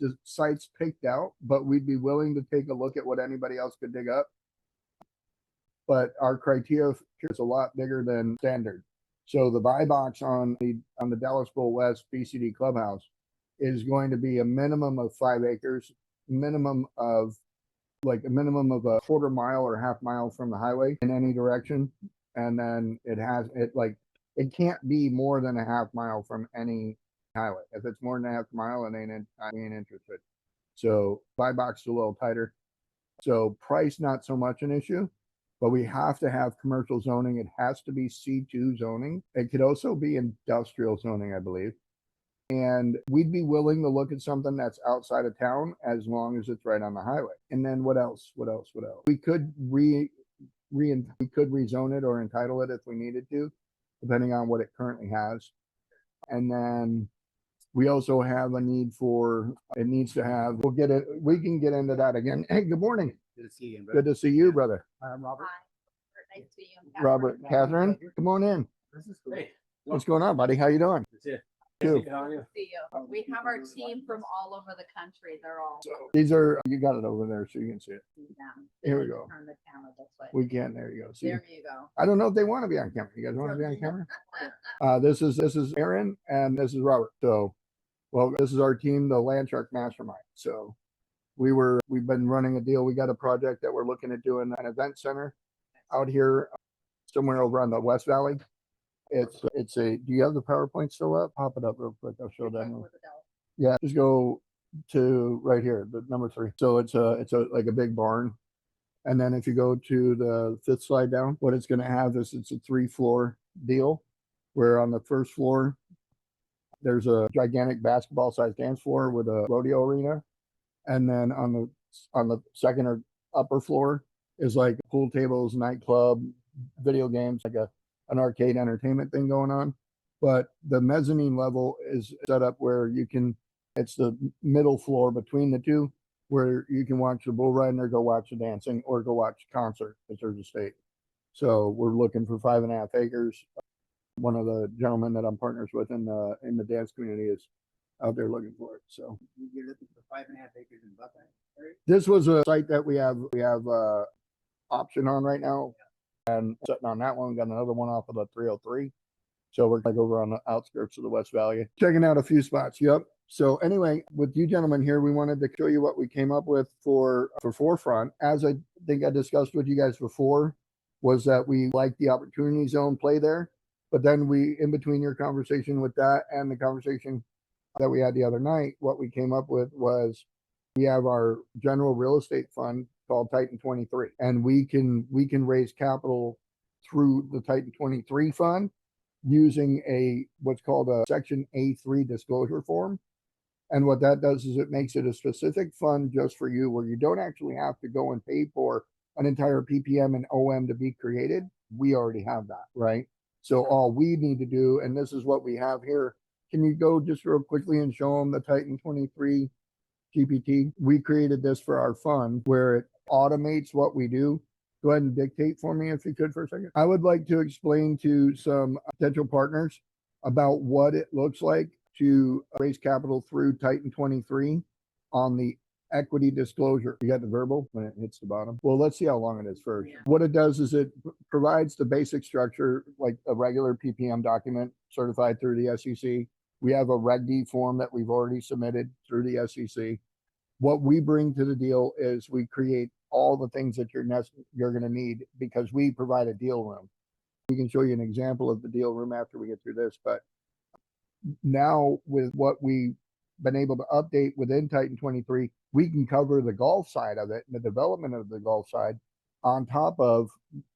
picked out, but we'd be willing to take a look at what anybody else could dig up. But our criteria is a lot bigger than standard. So the buy box on the Dallas Bowl West BCD Clubhouse is going to be a minimum of 5 acres, minimum of a quarter mile or half mile from the highway in any direction. And then it can't be more than a half mile from any highway. If it's more than a half mile, I ain't interested. So buy box is a little tighter. So price, not so much an issue. But we have to have commercial zoning. It has to be C2 zoning. It could also be industrial zoning, I believe. And we'd be willing to look at something that's outside of town as long as it's right on the highway. And then what else? We could rezone it or entitle it if we needed to, depending on what it currently has. And then we also have a need for, it needs to have, we can get into that again. Hey, good morning. Good to see you. Good to see you, brother. I'm Robert. Hi. Nice to meet you. Robert, Catherine, come on in. This is great. What's going on, buddy? How you doing? That's it. Too. How are you? See you. We have our team from all over the country. They're all. These are, you got it over there so you can see it. Down. Here we go. Turn the camera this way. We can. There you go. See, There you go. I don't know if they want to be on camera. You guys want to be on camera? This is Aaron and this is Robert. So, well, this is our team, the LandSharkMastermind. So we've been running a deal. We got a project that we're looking at doing an event center out here somewhere over on the West Valley. It's a, do you have the PowerPoint still up? Pop it up real quick. I'll show that. Yeah, just go to right here, the number 3. So it's a like a big barn. And then if you go to the 5th slide down, what it's going to have is it's a 3-floor deal, where on the first floor, there's a gigantic basketball sized dance floor with a rodeo arena. And then on the second or upper floor is like pool tables, nightclub, video games, like an arcade entertainment thing going on. But the mezzanine level is set up where it's the middle floor between the two, where you can watch the bull riding or go watch the dancing or go watch a concert at Third Estate. So we're looking for 5.5 acres. One of the gentlemen that I'm partners with in the dance community is out there looking for it. So you're looking for 5.5 acres in Buckeye, right? This was a site that we have option on right now, and sitting on that one. We got another one off of the 303. So we're like over on the outskirts of the West Valley, checking out a few spots. Yep. So anyway, with you gentlemen here, we wanted to show you what we came up with for Forefront. As I think I discussed with you guys before, was that we like the opportunity zone play there. But then in between your conversation with that and the conversation that we had the other night, what we came up with was we have our general real estate fund called Titan 23, and we can raise capital through the Titan 23 fund using what's called a Section A3 disclosure form. And what that does is it makes it a specific fund just for you, where you don't actually have to go and pay for an entire PPM and OM to be created. We already have that, right? So all we need to do, and this is what we have here. Can you go just real quickly and show them the Titan 23 GPT? We created this for our fund where it automates what we do. Go ahead and dictate for me if you could for a second. I would like to explain to some potential partners about what it looks like to raise capital through Titan 23 on the equity disclosure. You got the verbal when it hits the bottom. Well, let's see how long it is first. What it does is it provides the basic structure like a regular PPM document certified through the SEC. We have a Reg D form that we've already submitted through the SEC. What we bring to the deal is we create all the things that you're going to need, because we provide a deal room. We can show you an example of the deal room after we get through this, but now with what we've been able to update within Titan 23, we can cover the golf side of it and the development of the golf side on top of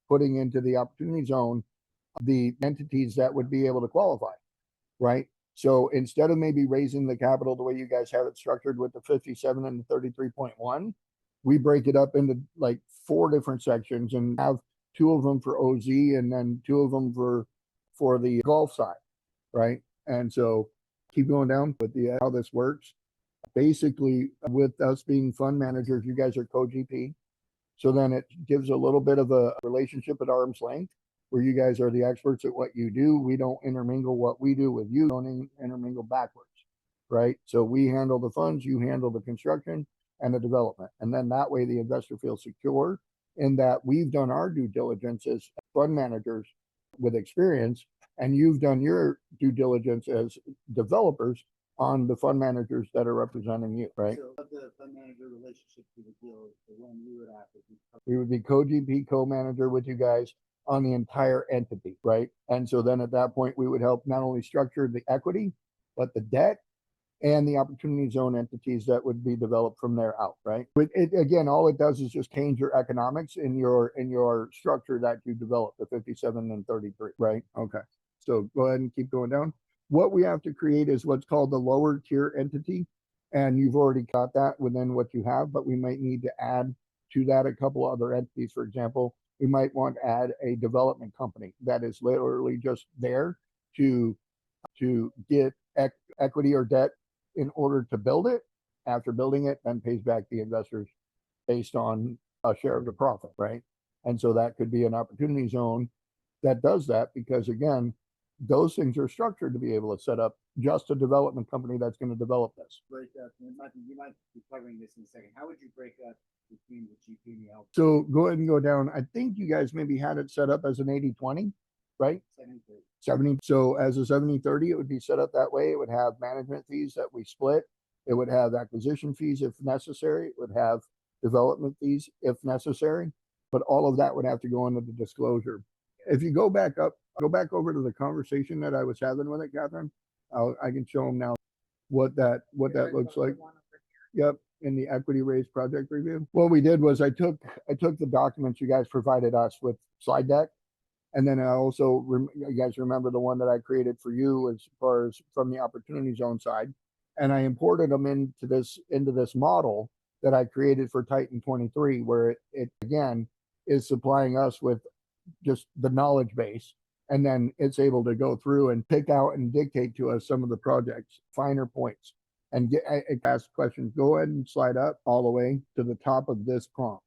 putting into the opportunity zone the entities that would be able to qualify, right? So instead of maybe raising the capital the way you guys have it structured with the 57 and the 33.1, we break it up into like 4 different sections and have 2 of them for OZ and then 2 of them for the golf side, right? And so keep going down with how this works. Basically, with us being fund managers, you guys are co-GP. So then it gives a little bit of a relationship at arm's length, where you guys are the experts at what you do. We don't intermingle what we do with you. Don't intermingle backwards, right? So we handle the funds, you handle the construction and the development. And then that way the investor feels secure in that we've done our due diligence as fund managers with experience, and you've done your due diligence as developers on the fund managers that are representing you, right? So of the fund manager relationship to the deal is the one you would have to be. We would be co-GP, co-manager with you guys on the entire entity, right? And so then at that point, we would help not only structure the equity, but the debt and the opportunity zone entities that would be developed from there out, right? But again, all it does is just change your economics in your structure that you develop, the 57 and 33, right? Okay. So go ahead and keep going down. What we have to create is what's called the lower tier entity. And you've already got that within what you have, but we might need to add to that a couple other entities. For example, we might want to add a development company that is literally just there to get equity or debt in order to build it. After building it, then pays back the investors based on a share of the profit, right? And so that could be an opportunity zone that does that, because again, those things are structured to be able to set up just a development company that's going to develop this. Break up. You might be covering this in a second. How would you break up between the GP and the LP? So go ahead and go down. I think you guys maybe had it set up as an 80-20, right? 70. So as a 70-30, it would be set up that way. It would have management fees that we split. It would have acquisition fees if necessary. It would have development fees if necessary. But all of that would have to go into the disclosure. If you go back over to the conversation that I was having with it, Catherine, I can show them now what that looks like. Yep, in the equity raise project review. What we did was I took the documents you guys provided us with slide deck, and then I also you guys remember the one that I created for you as far as from the opportunity zone side, and I imported them into this model that I created for Titan 23, where it again is supplying us with just the knowledge base, and then it's able to go through and pick out and dictate to us some of the projects, finer points, and ask questions. Go ahead and slide up all the way to the top of this prompt.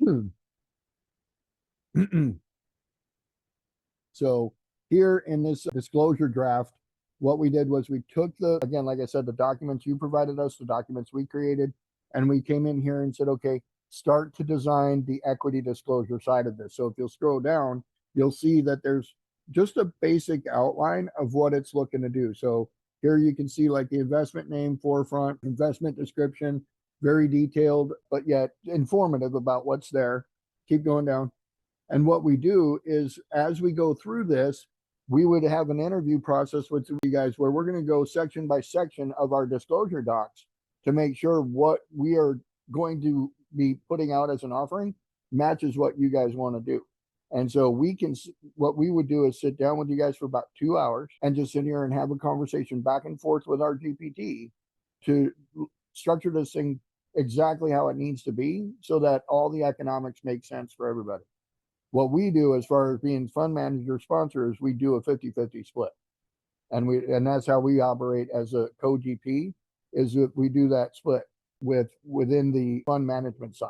So here in this disclosure draft, what we did was we took again, like I said, the documents you provided us, the documents we created, and we came in here and said, okay, start to design the equity disclosure side of this. So if you'll scroll down, you'll see that there's just a basic outline of what it's looking to do. So here you can see like the investment name, forefront, investment description, very detailed, but yet informative about what's there. Keep going down. And what we do is as we go through this, we would have an interview process with you guys where we're going to go section by section of our disclosure docs to make sure what we are going to be putting out as an offering matches what you guys want to do. And so what we would do is sit down with you guys for about 2 hours and just sit here and have a conversation back and forth with our GPT to structure this thing exactly how it needs to be so that all the economics make sense for everybody. What we do as far as being fund manager sponsors, we do a 50-50 split. And that's how we operate as a co-GP, is that we do that split within the fund management side,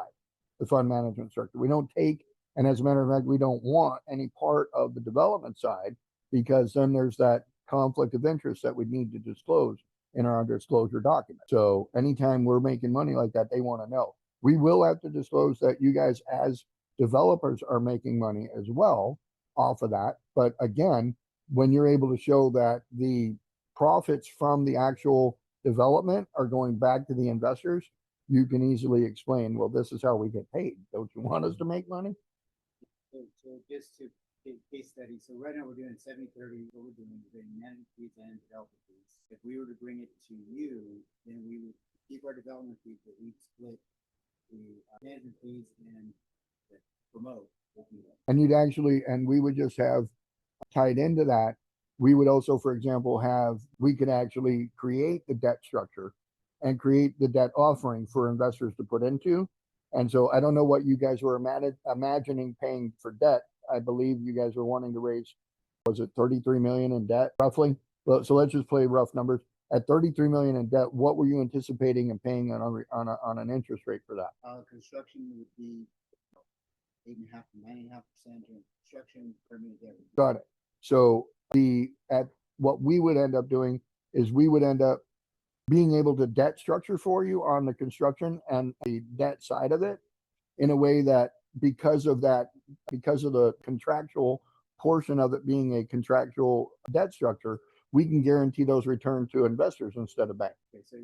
the fund management structure. We don't take, and as a matter of fact, we don't want any part of the development side, because then there's that conflict of interest that we need to disclose in our disclosure document. So anytime we're making money like that, they want to know. We will have to disclose that you guys as developers are making money as well off of that. But again, when you're able to show that the profits from the actual development are going back to the investors, you can easily explain, well, this is how we get paid. Don't you want us to make money? So just to case study, so right now we're doing 70-30. What we're doing is doing management fees and development fees. If we were to bring it to you, then we would keep our development fees, but we'd split the management fees and the promote. And we would just have tied into that. We would also, for example, we could actually create the debt structure and create the debt offering for investors to put into. And so I don't know what you guys were imagining paying for debt. I believe you guys were wanting to raise, was it 33 million in debt roughly? Well, so let's just play rough numbers. At 33 million in debt, what were you anticipating and paying on an interest rate for that? Construction would be 8.5% to 9.5% in construction, permanent debt. Got it. So what we would end up doing is we would end up being able to debt structure for you on the construction and the debt side of it in a way that because of the contractual portion of it being a contractual debt structure, we can guarantee those returns to investors instead of banks. Okay, so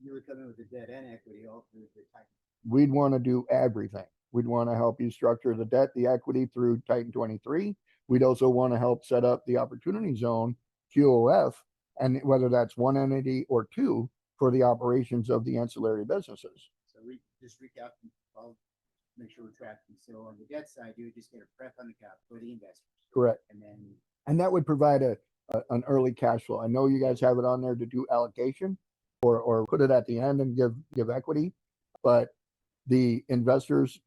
you were coming with the debt and equity all through the Titan. We'd want to do everything. We'd want to help you structure the debt, the equity through Titan 23. We'd also want to help set up the opportunity zone, QOF, and whether that's one entity or two for the operations of the ancillary businesses. So just recap, I'll make sure we're tracking. So on the debt side, you would just get a prep on the cap for the investors. Correct. And that would provide an early cash flow. I know you guys have it on there to do allocation or put it at the end and give equity, but the investors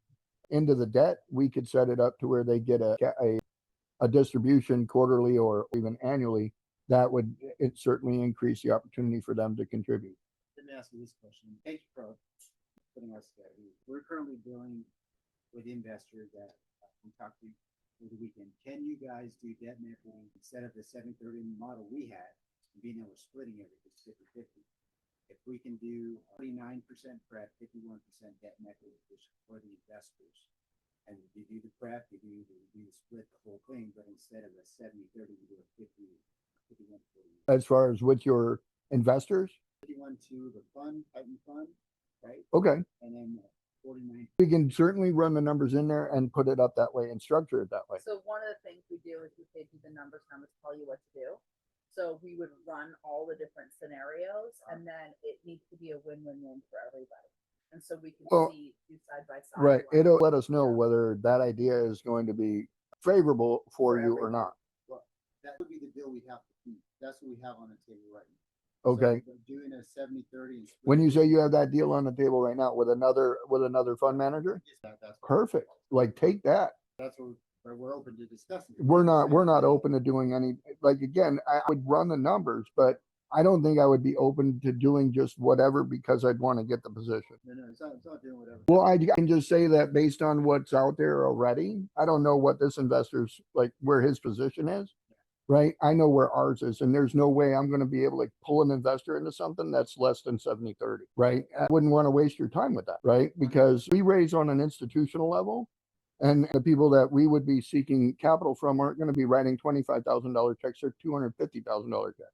into the debt, we could set it up to where they get a distribution quarterly or even annually. That would certainly increase the opportunity for them to contribute. Let me ask you this question. Thank you for putting us together. We're currently dealing with investors that we talked to over the weekend. Can you guys do debt and equity instead of the 70-30 model we had, being able to splitting everything 50-50? If we can do 49% prep, 51% debt and equity for the investors, and you do the prep, you split the whole thing, but instead of a 70-30, you do a 51-40. As far as with your investors? 51 to the fund, Titan fund, right? Okay. And then 49. We can certainly run the numbers in there and put it up that way and structure it that way. So one of the things we do is we pay numbers tell you what to do. So we would run all the different scenarios, and then it needs to be a win-win-win for everybody. And so we can see do side by side. Right. It'll let us know whether that idea is going to be favorable for you or not. Well, that would be the deal we have to keep. That's what we have on the table right now. Okay. So doing a 70-30. When you say you have that deal on the table right now with another fund manager, that's perfect. Like take that. That's what we're open to discussing. We're not open to doing any, like, again, I would run the numbers, but I don't think I would be open to doing just whatever because I'd want to get the position. No, it's not doing whatever. Well, I can just say that based on what's out there already, I don't know what this investor's, like, where his position is, right? I know where ours is, and there's no way I'm going to be able to pull an investor into something that's less than 70-30, right? I wouldn't want to waste your time with that, right? Because we raise on an institutional level, and the people that we would be seeking capital from aren't going to be writing $25,000 checks or $250,000 checks.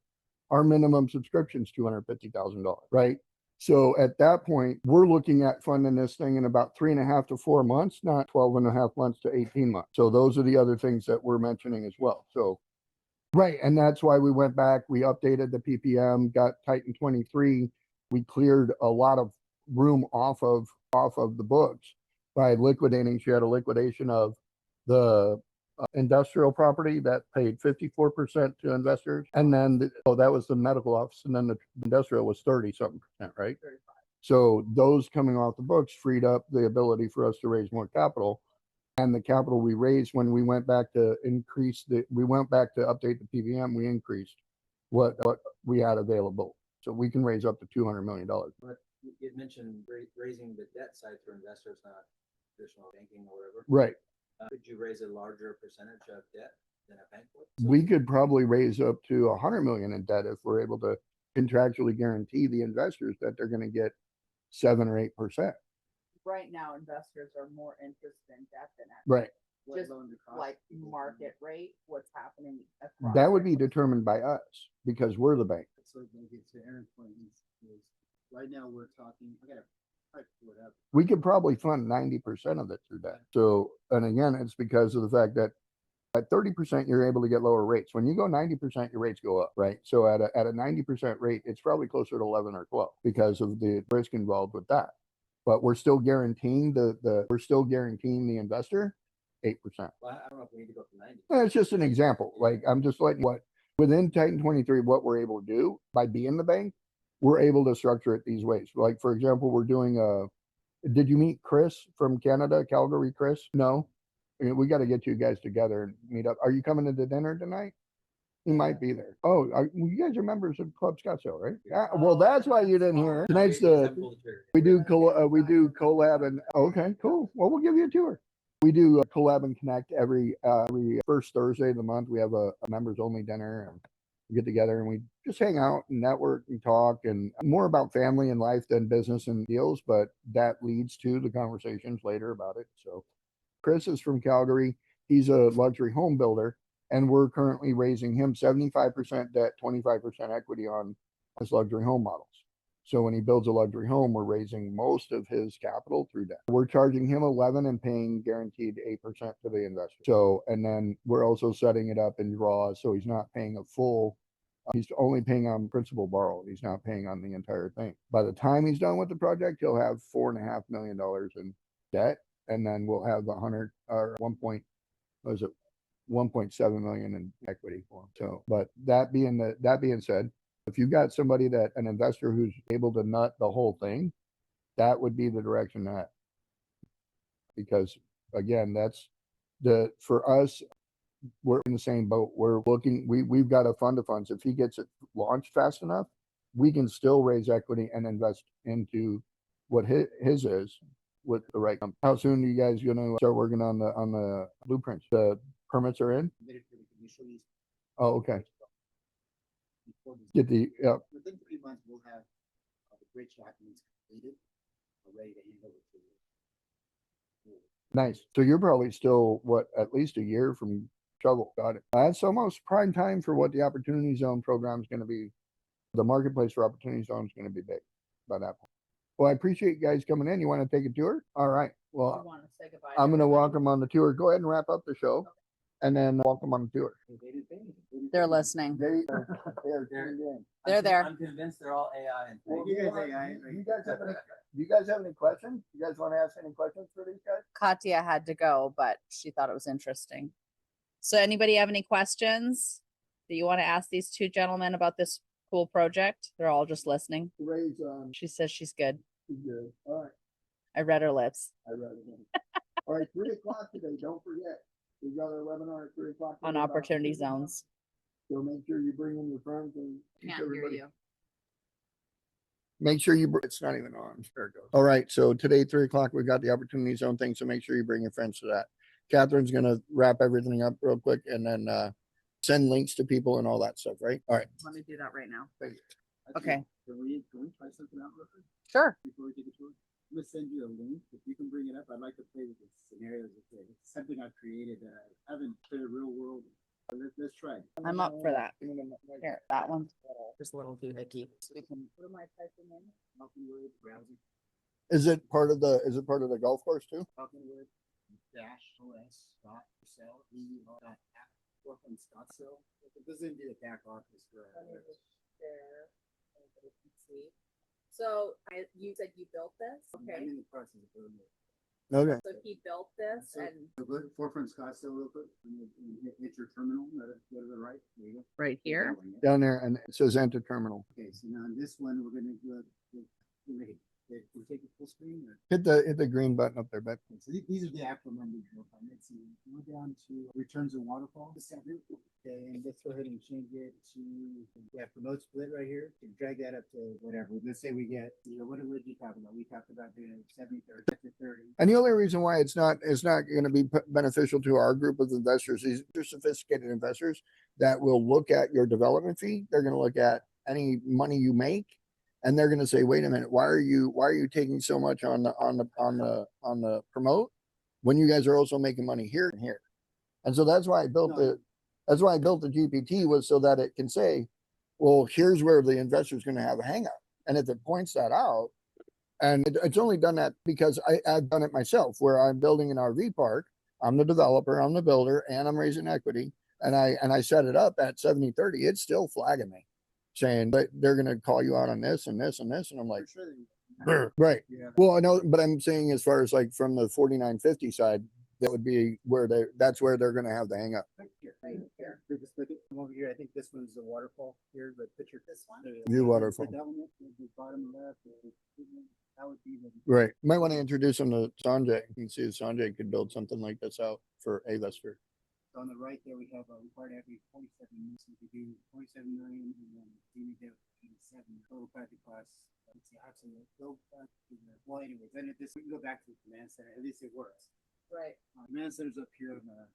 Our minimum subscription is $250,000, right? So at that point, we're looking at funding this thing in about 3.5 to 4 months, not 12.5 months to 18 months. So those are the other things that we're mentioning as well. So, right. And that's why we went back, we updated the PPM, got Titan 23. We cleared a lot of room off of the books by liquidating. She had a liquidation of the industrial property that paid 54% to investors. And then, that was the medical office. And then the industrial was 30-something percent, right? 35. So those coming off the books freed up the ability for us to raise more capital. And the capital we raised when we went back to update the PVM, we increased what we had available. So we can raise up to $200 million. But you mentioned raising the debt side for investors, not traditional banking or whatever. Right. Could you raise a larger percentage of debt than a bank would? We could probably raise up to $100 million in debt if we're able to contractually guarantee the investors that they're going to get 7 or 8%. Right now, investors are more interested in debt than equity. Right. Just like market rate, what's happening across. That would be determined by us because we're the bank. So to Aaron's point is right now we're talking, I gotta type whatever. We could probably fund 90% of it through that. So, and again, it's because of the fact that at 30%, you're able to get lower rates. When you go 90%, your rates go up, right? So at a 90% rate, it's probably closer to 11 or 12 because of the risk involved with that. But we're still guaranteeing the investor 8%. Well, I don't know if we need to go to 90. It's just an example. Like, I'm just letting what within Titan 23, what we're able to do by being the bank, we're able to structure it these ways. Like, for example, we're doing did you meet Chris from Canada, Calgary, Chris? No. We got to get you guys together and meet up. Are you coming to the dinner tonight? He might be there. Oh, you guys are members of Club Scottsdale, right? Yeah. Well, that's why you didn't hear. Tonight's we do collab and okay, cool. Well, we'll give you a tour. We do collab and connect every first Thursday of the month. We have a members only dinner and we get together and we just hang out and network and talk and more about family and life than business and deals. But that leads to the conversations later about it. So Chris is from Calgary. He's a luxury home builder. And we're currently raising him 75% debt, 25% equity on his luxury home models. So when he builds a luxury home, we're raising most of his capital through debt. We're charging him 11 and paying guaranteed 8% to the investor. So, and then we're also setting it up in draws. So he's not paying a full, he's only paying on principal borrowed. He's not paying on the entire thing. By the time he's done with the project, he'll have $4.5 million in debt. And then we'll have 1.7 million in equity for him. So, but that being said, if you got somebody an investor who's able to nut the whole thing, that would be the direction that, because again, that's for us, we're in the same boat. We're looking, we've got a fund of funds. If he gets it launched fast enough, we can still raise equity and invest into what his is with the right company. How soon are you guys going to start working on the blueprints? The permits are in? Oh, okay. Get the, yeah. Within 3 months, we'll have the bridge documents completed, ready to hand over to you. Nice. So you're probably still, at least a year from shovel. Got it. That's almost prime time for what the Opportunity Zone program is going to be. The marketplace for Opportunity Zone is going to be big by that point. Well, I appreciate you guys coming in. You want to take a tour? All right. Well, You want to say goodbye? I'm going to walk them on the tour. Go ahead and wrap up the show. and then welcome on the tour. They're listening. They're tuned in. They're there. I'm convinced they're all AI. And Well, do you guys have any questions? You guys want to ask any questions for these guys? Katya had to go, but she thought it was interesting. So anybody have any questions that you want to ask these two gentlemen about this cool project? They're all just listening. Ray's She says she's good. good. All right. I read her lips. I read it. All right, 3 o'clock today. Don't forget. We got our webinar at 3 o'clock On today about opportunity business. zones. So make sure you bring in your friends and teach Can't hear everybody. you. Make sure it's not even on. There it goes. All right. So today, 3 o'clock, we got the opportunity zone thing. So make sure you bring your friends to that. Catherine's going to wrap everything up real quick and then send links to people and all that stuff, right? All right. Let me do that right now. Thank you. Okay. Can we try something out real quick Sure. before we take a tour? I'm gonna send you a link. If you can bring it up, I'd like to play with the scenarios. It's something I've created that I haven't played a real world. Let's try it. I'm up for that. Here, that one. Just a little doohickey. So we can. What am I typing in? Falconwood browsing. Is it part of the golf course too? Falconwood -os .sell .app from Scottsdale. This isn't the back office for. So you said you built this? I'm Okay. in the process of building it. Okay. So he built this So, and go forefront Scottsdale real quick. And hit your terminal. Go to the right. There you go. Right here. That one, yeah. Down there, and it says enter terminal. Okay, so now on this one, we're gonna do can we take it full screen or? Hit the green button up there, but Okay, so these are the actual numbers real time. Let's see, go down to returns and waterfall. Okay, and let's go ahead and change it to, promote split right here. You can drag that up to whatever. Let's say we get, what did we talk about? We talked about doing 70-30. and the only reason why it's not going to be beneficial to our group of investors, these are sophisticated investors that will look at your development fee. They're going to look at any money you make, and they're going to say, wait a minute, why are you taking so much on the promote when you guys are also making money here and here? And so that's why I built the GPT, was so that it can say, well, here's where the investor is going to have a hang up. And if it points that out, and it's only done that because I've done it myself, where I'm building an RV park. I'm the developer, I'm the builder, and I'm raising equity. And I set it up at 70-30. It's still flagging me, saying, but they're going to call you out on this and this and this. And I'm like, right. Yeah. Well, I know, but I'm saying as far as like from the 4950 side, that would be where that's where they're going to have the hang up. Right here. Just look at from over here. I think this one's the waterfall here, but picture this one. View waterfall. That one, the bottom left. That would be the. Right. You might want to introduce them to Sanjay. You can see if Sanjay could build something like this out for A-Lister. So on the right there, we have a required equity 47 million. So we do 47 million and then senior debt 87. Total project costs. Let's see, absolutely. Go back to the, well, anyways, then this we can go back to the command center. At least it works. right. Command center's up here on the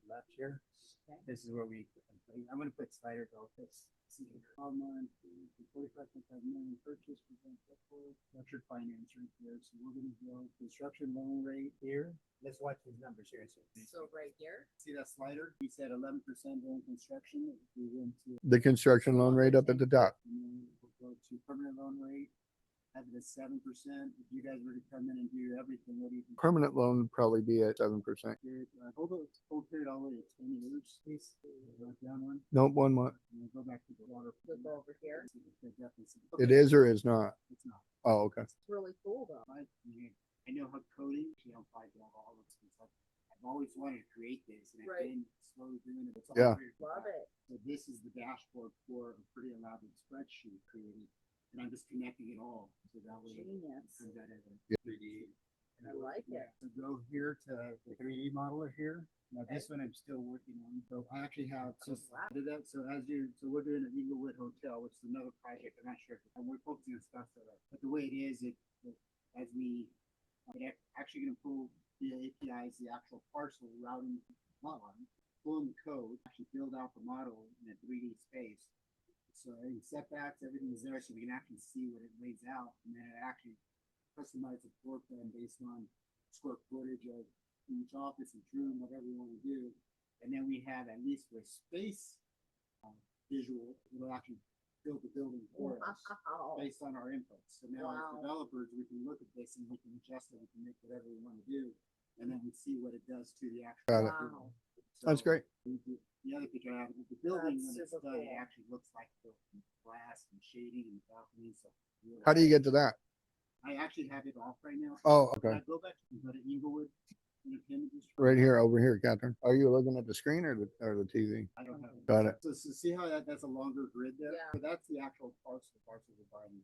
left here. Okay. This is where I'm going to put slider go. Let's see. 45.5 million purchase. Structured finance right here. So we're going to go construction loan rate here. Let's watch these numbers here. So right here. See that slider? We said 11% during construction. We went to The construction loan rate up at the top. and then we'll go to permanent loan rate. Have it at 7%. If you guys were to come in and do everything, what do you think? Permanent loan would probably be at 7%. Hold period all the way to 20 years, please. Down one. Nope, one more. And then go back to the water. So go over here. It is or is not. It's not. Oh, okay. It's really cool though. I know how coding, I don't all of this stuff. I've always wanted to create this, and I've Right. been slowly doing it. It's all Yeah. very Love it. So this is the dashboard for a pretty elaborate spreadsheet created, and I'm just connecting it all, so that way it Genius. comes out as a Yeah. 3D. And I like it. So go here to the 3D modeler here. Now this one I'm still working on. So I actually have just did that. So we're doing an Eaglewood Hotel, which is another project. I'm not sure, and we're focusing on stuff but the way it is, it actually going to pull the APIs, the actual parcel routing model, pull in the code, actually build out the model in a 3D space. So any setbacks, everything is there, so we can actually see what it lays out, and then it actually customize the floor plan based on square footage of each office, each room, whatever we want to do. And then we have at least for space visual, it'll actually build the building for us Wow. based on our inputs. So now Wow. as developers, we can look at this and we can adjust it, we can make whatever we want to do, and then we see what it does to the actual. Got it. Wow. That's great. The other picture I have, the building when That's it's super done, it cool. actually looks like built from glass and shading and balconies. So How do you get to that? I actually have it off right now. Oh, When okay. I go back to Inglewood, Independent District. Right here, over here, Catherine. Are you looking at the screen or the TV? I don't have it. Got it. So see how that's a longer grid there? Yeah. So that's the actual parcels we're buying.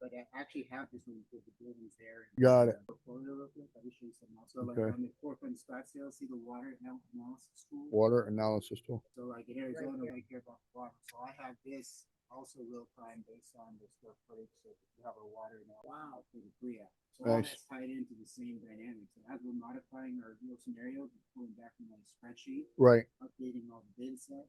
But I actually have this when we put the buildings there. Got it. Portfolio real quick. Let me show you something else. So like Okay. on the forefront Scottsdale, see the water analysis tool? Water analysis tool. So like in Arizona, I care about the water. So I have this also real time based on the square footage. So you have our water now. Wow. For the free app. So all Nice. that's tied into the same dynamics. And as we're modifying our real scenario, we're pulling back from my spreadsheet, Right. updating all the data set.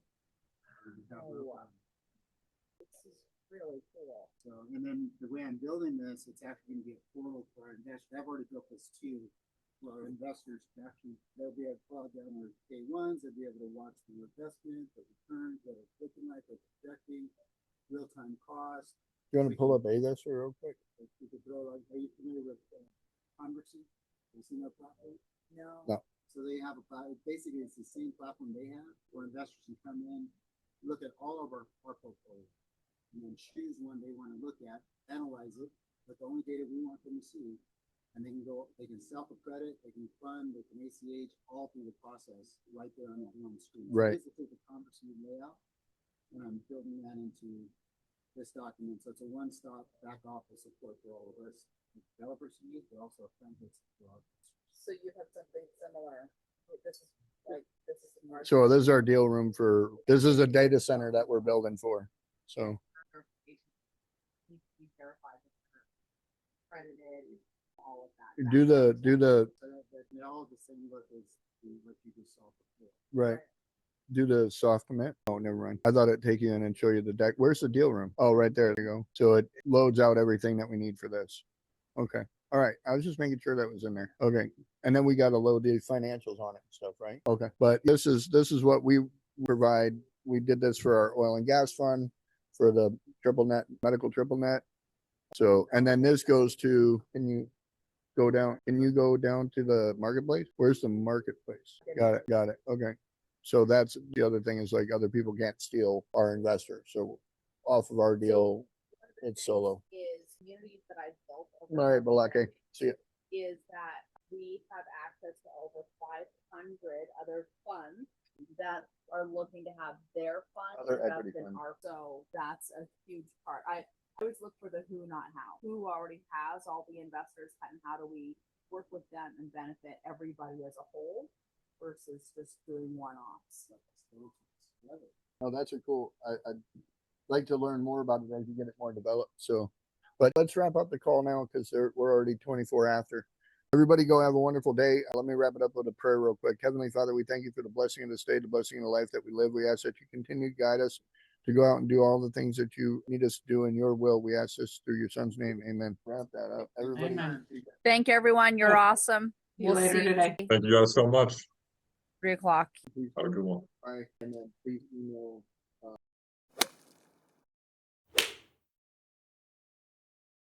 This is really cool. So, and then the way I'm building this, it's actually going to be a portal for our investors. I've already built this too, for our investors to actually, they'll be able to plug down their day ones, they'll be able to watch the investment, the returns, what it's looking like, what it's projecting, real time cost. You want to pull up Agas real quick? You could throw like, are you familiar with Conversy? Have you seen that platform? No. No. So they have a platform, basically it's the same platform they have, where investors can come in, look at all of our portfolio, and then choose one they want to look at, analyze it, but the only data we want them to see, and they can self-accredit, they can fund, they can ACH, all through the process, right there on that one screen. Right. So this is the Conversy layout, and I'm building that into this document, so it's a one-stop back office support for all of us developers to use, but also a template for our customers. So you have something similar. This is like this is the market. So this is our deal room for, this is a data center that we're building for. So You verify that they're accredited, all of that. do the, So they're all the same look as what you just saw before. right. Do the soft commit. Oh, never mind. I thought it'd take you in and show you the deck. Where's the deal room? Oh, right there. There you go. So it loads out everything that we need for this. Okay. All right. I was just making sure that was in there. Okay. And then we got to load the financials on it and stuff, right? Okay. But this is what we provide. We did this for our oil and gas fund, for the triple net, medical triple net. So, and then this goes to, can you go down to the marketplace? Where's the marketplace? Got it. Got it. Okay. So that's the other thing, is like other people can't steal our investors. So off of our deal, it's solo. Is communities that I've built over All right, Balake. See ya. is that we have access to over 500 other funds that are looking to have their fund Other invest equity in funds. our. So that's a huge part. I always look for the who, not how. Who already has all the investors, and how do we work with them and benefit everybody as a whole versus just doing one-offs. Oh, that's a cool. I'd like to learn more about it as you get it more developed. So, but let's wrap up the call now, because we're already 24 after. Everybody go have a wonderful day. Let me wrap it up with a prayer real quick. Heavenly Father, we thank you for the blessing of this day, the blessing of the life that we live. We ask that you continue to guide us to go out and do all the things that you need us to do in your will. We ask this through your son's name. Amen. Wrap that up. Everybody. Amen. Thank you, everyone. You're awesome. See you later see today. Thank you guys so much. 3 o'clock. Have a good one. Bye. And then please email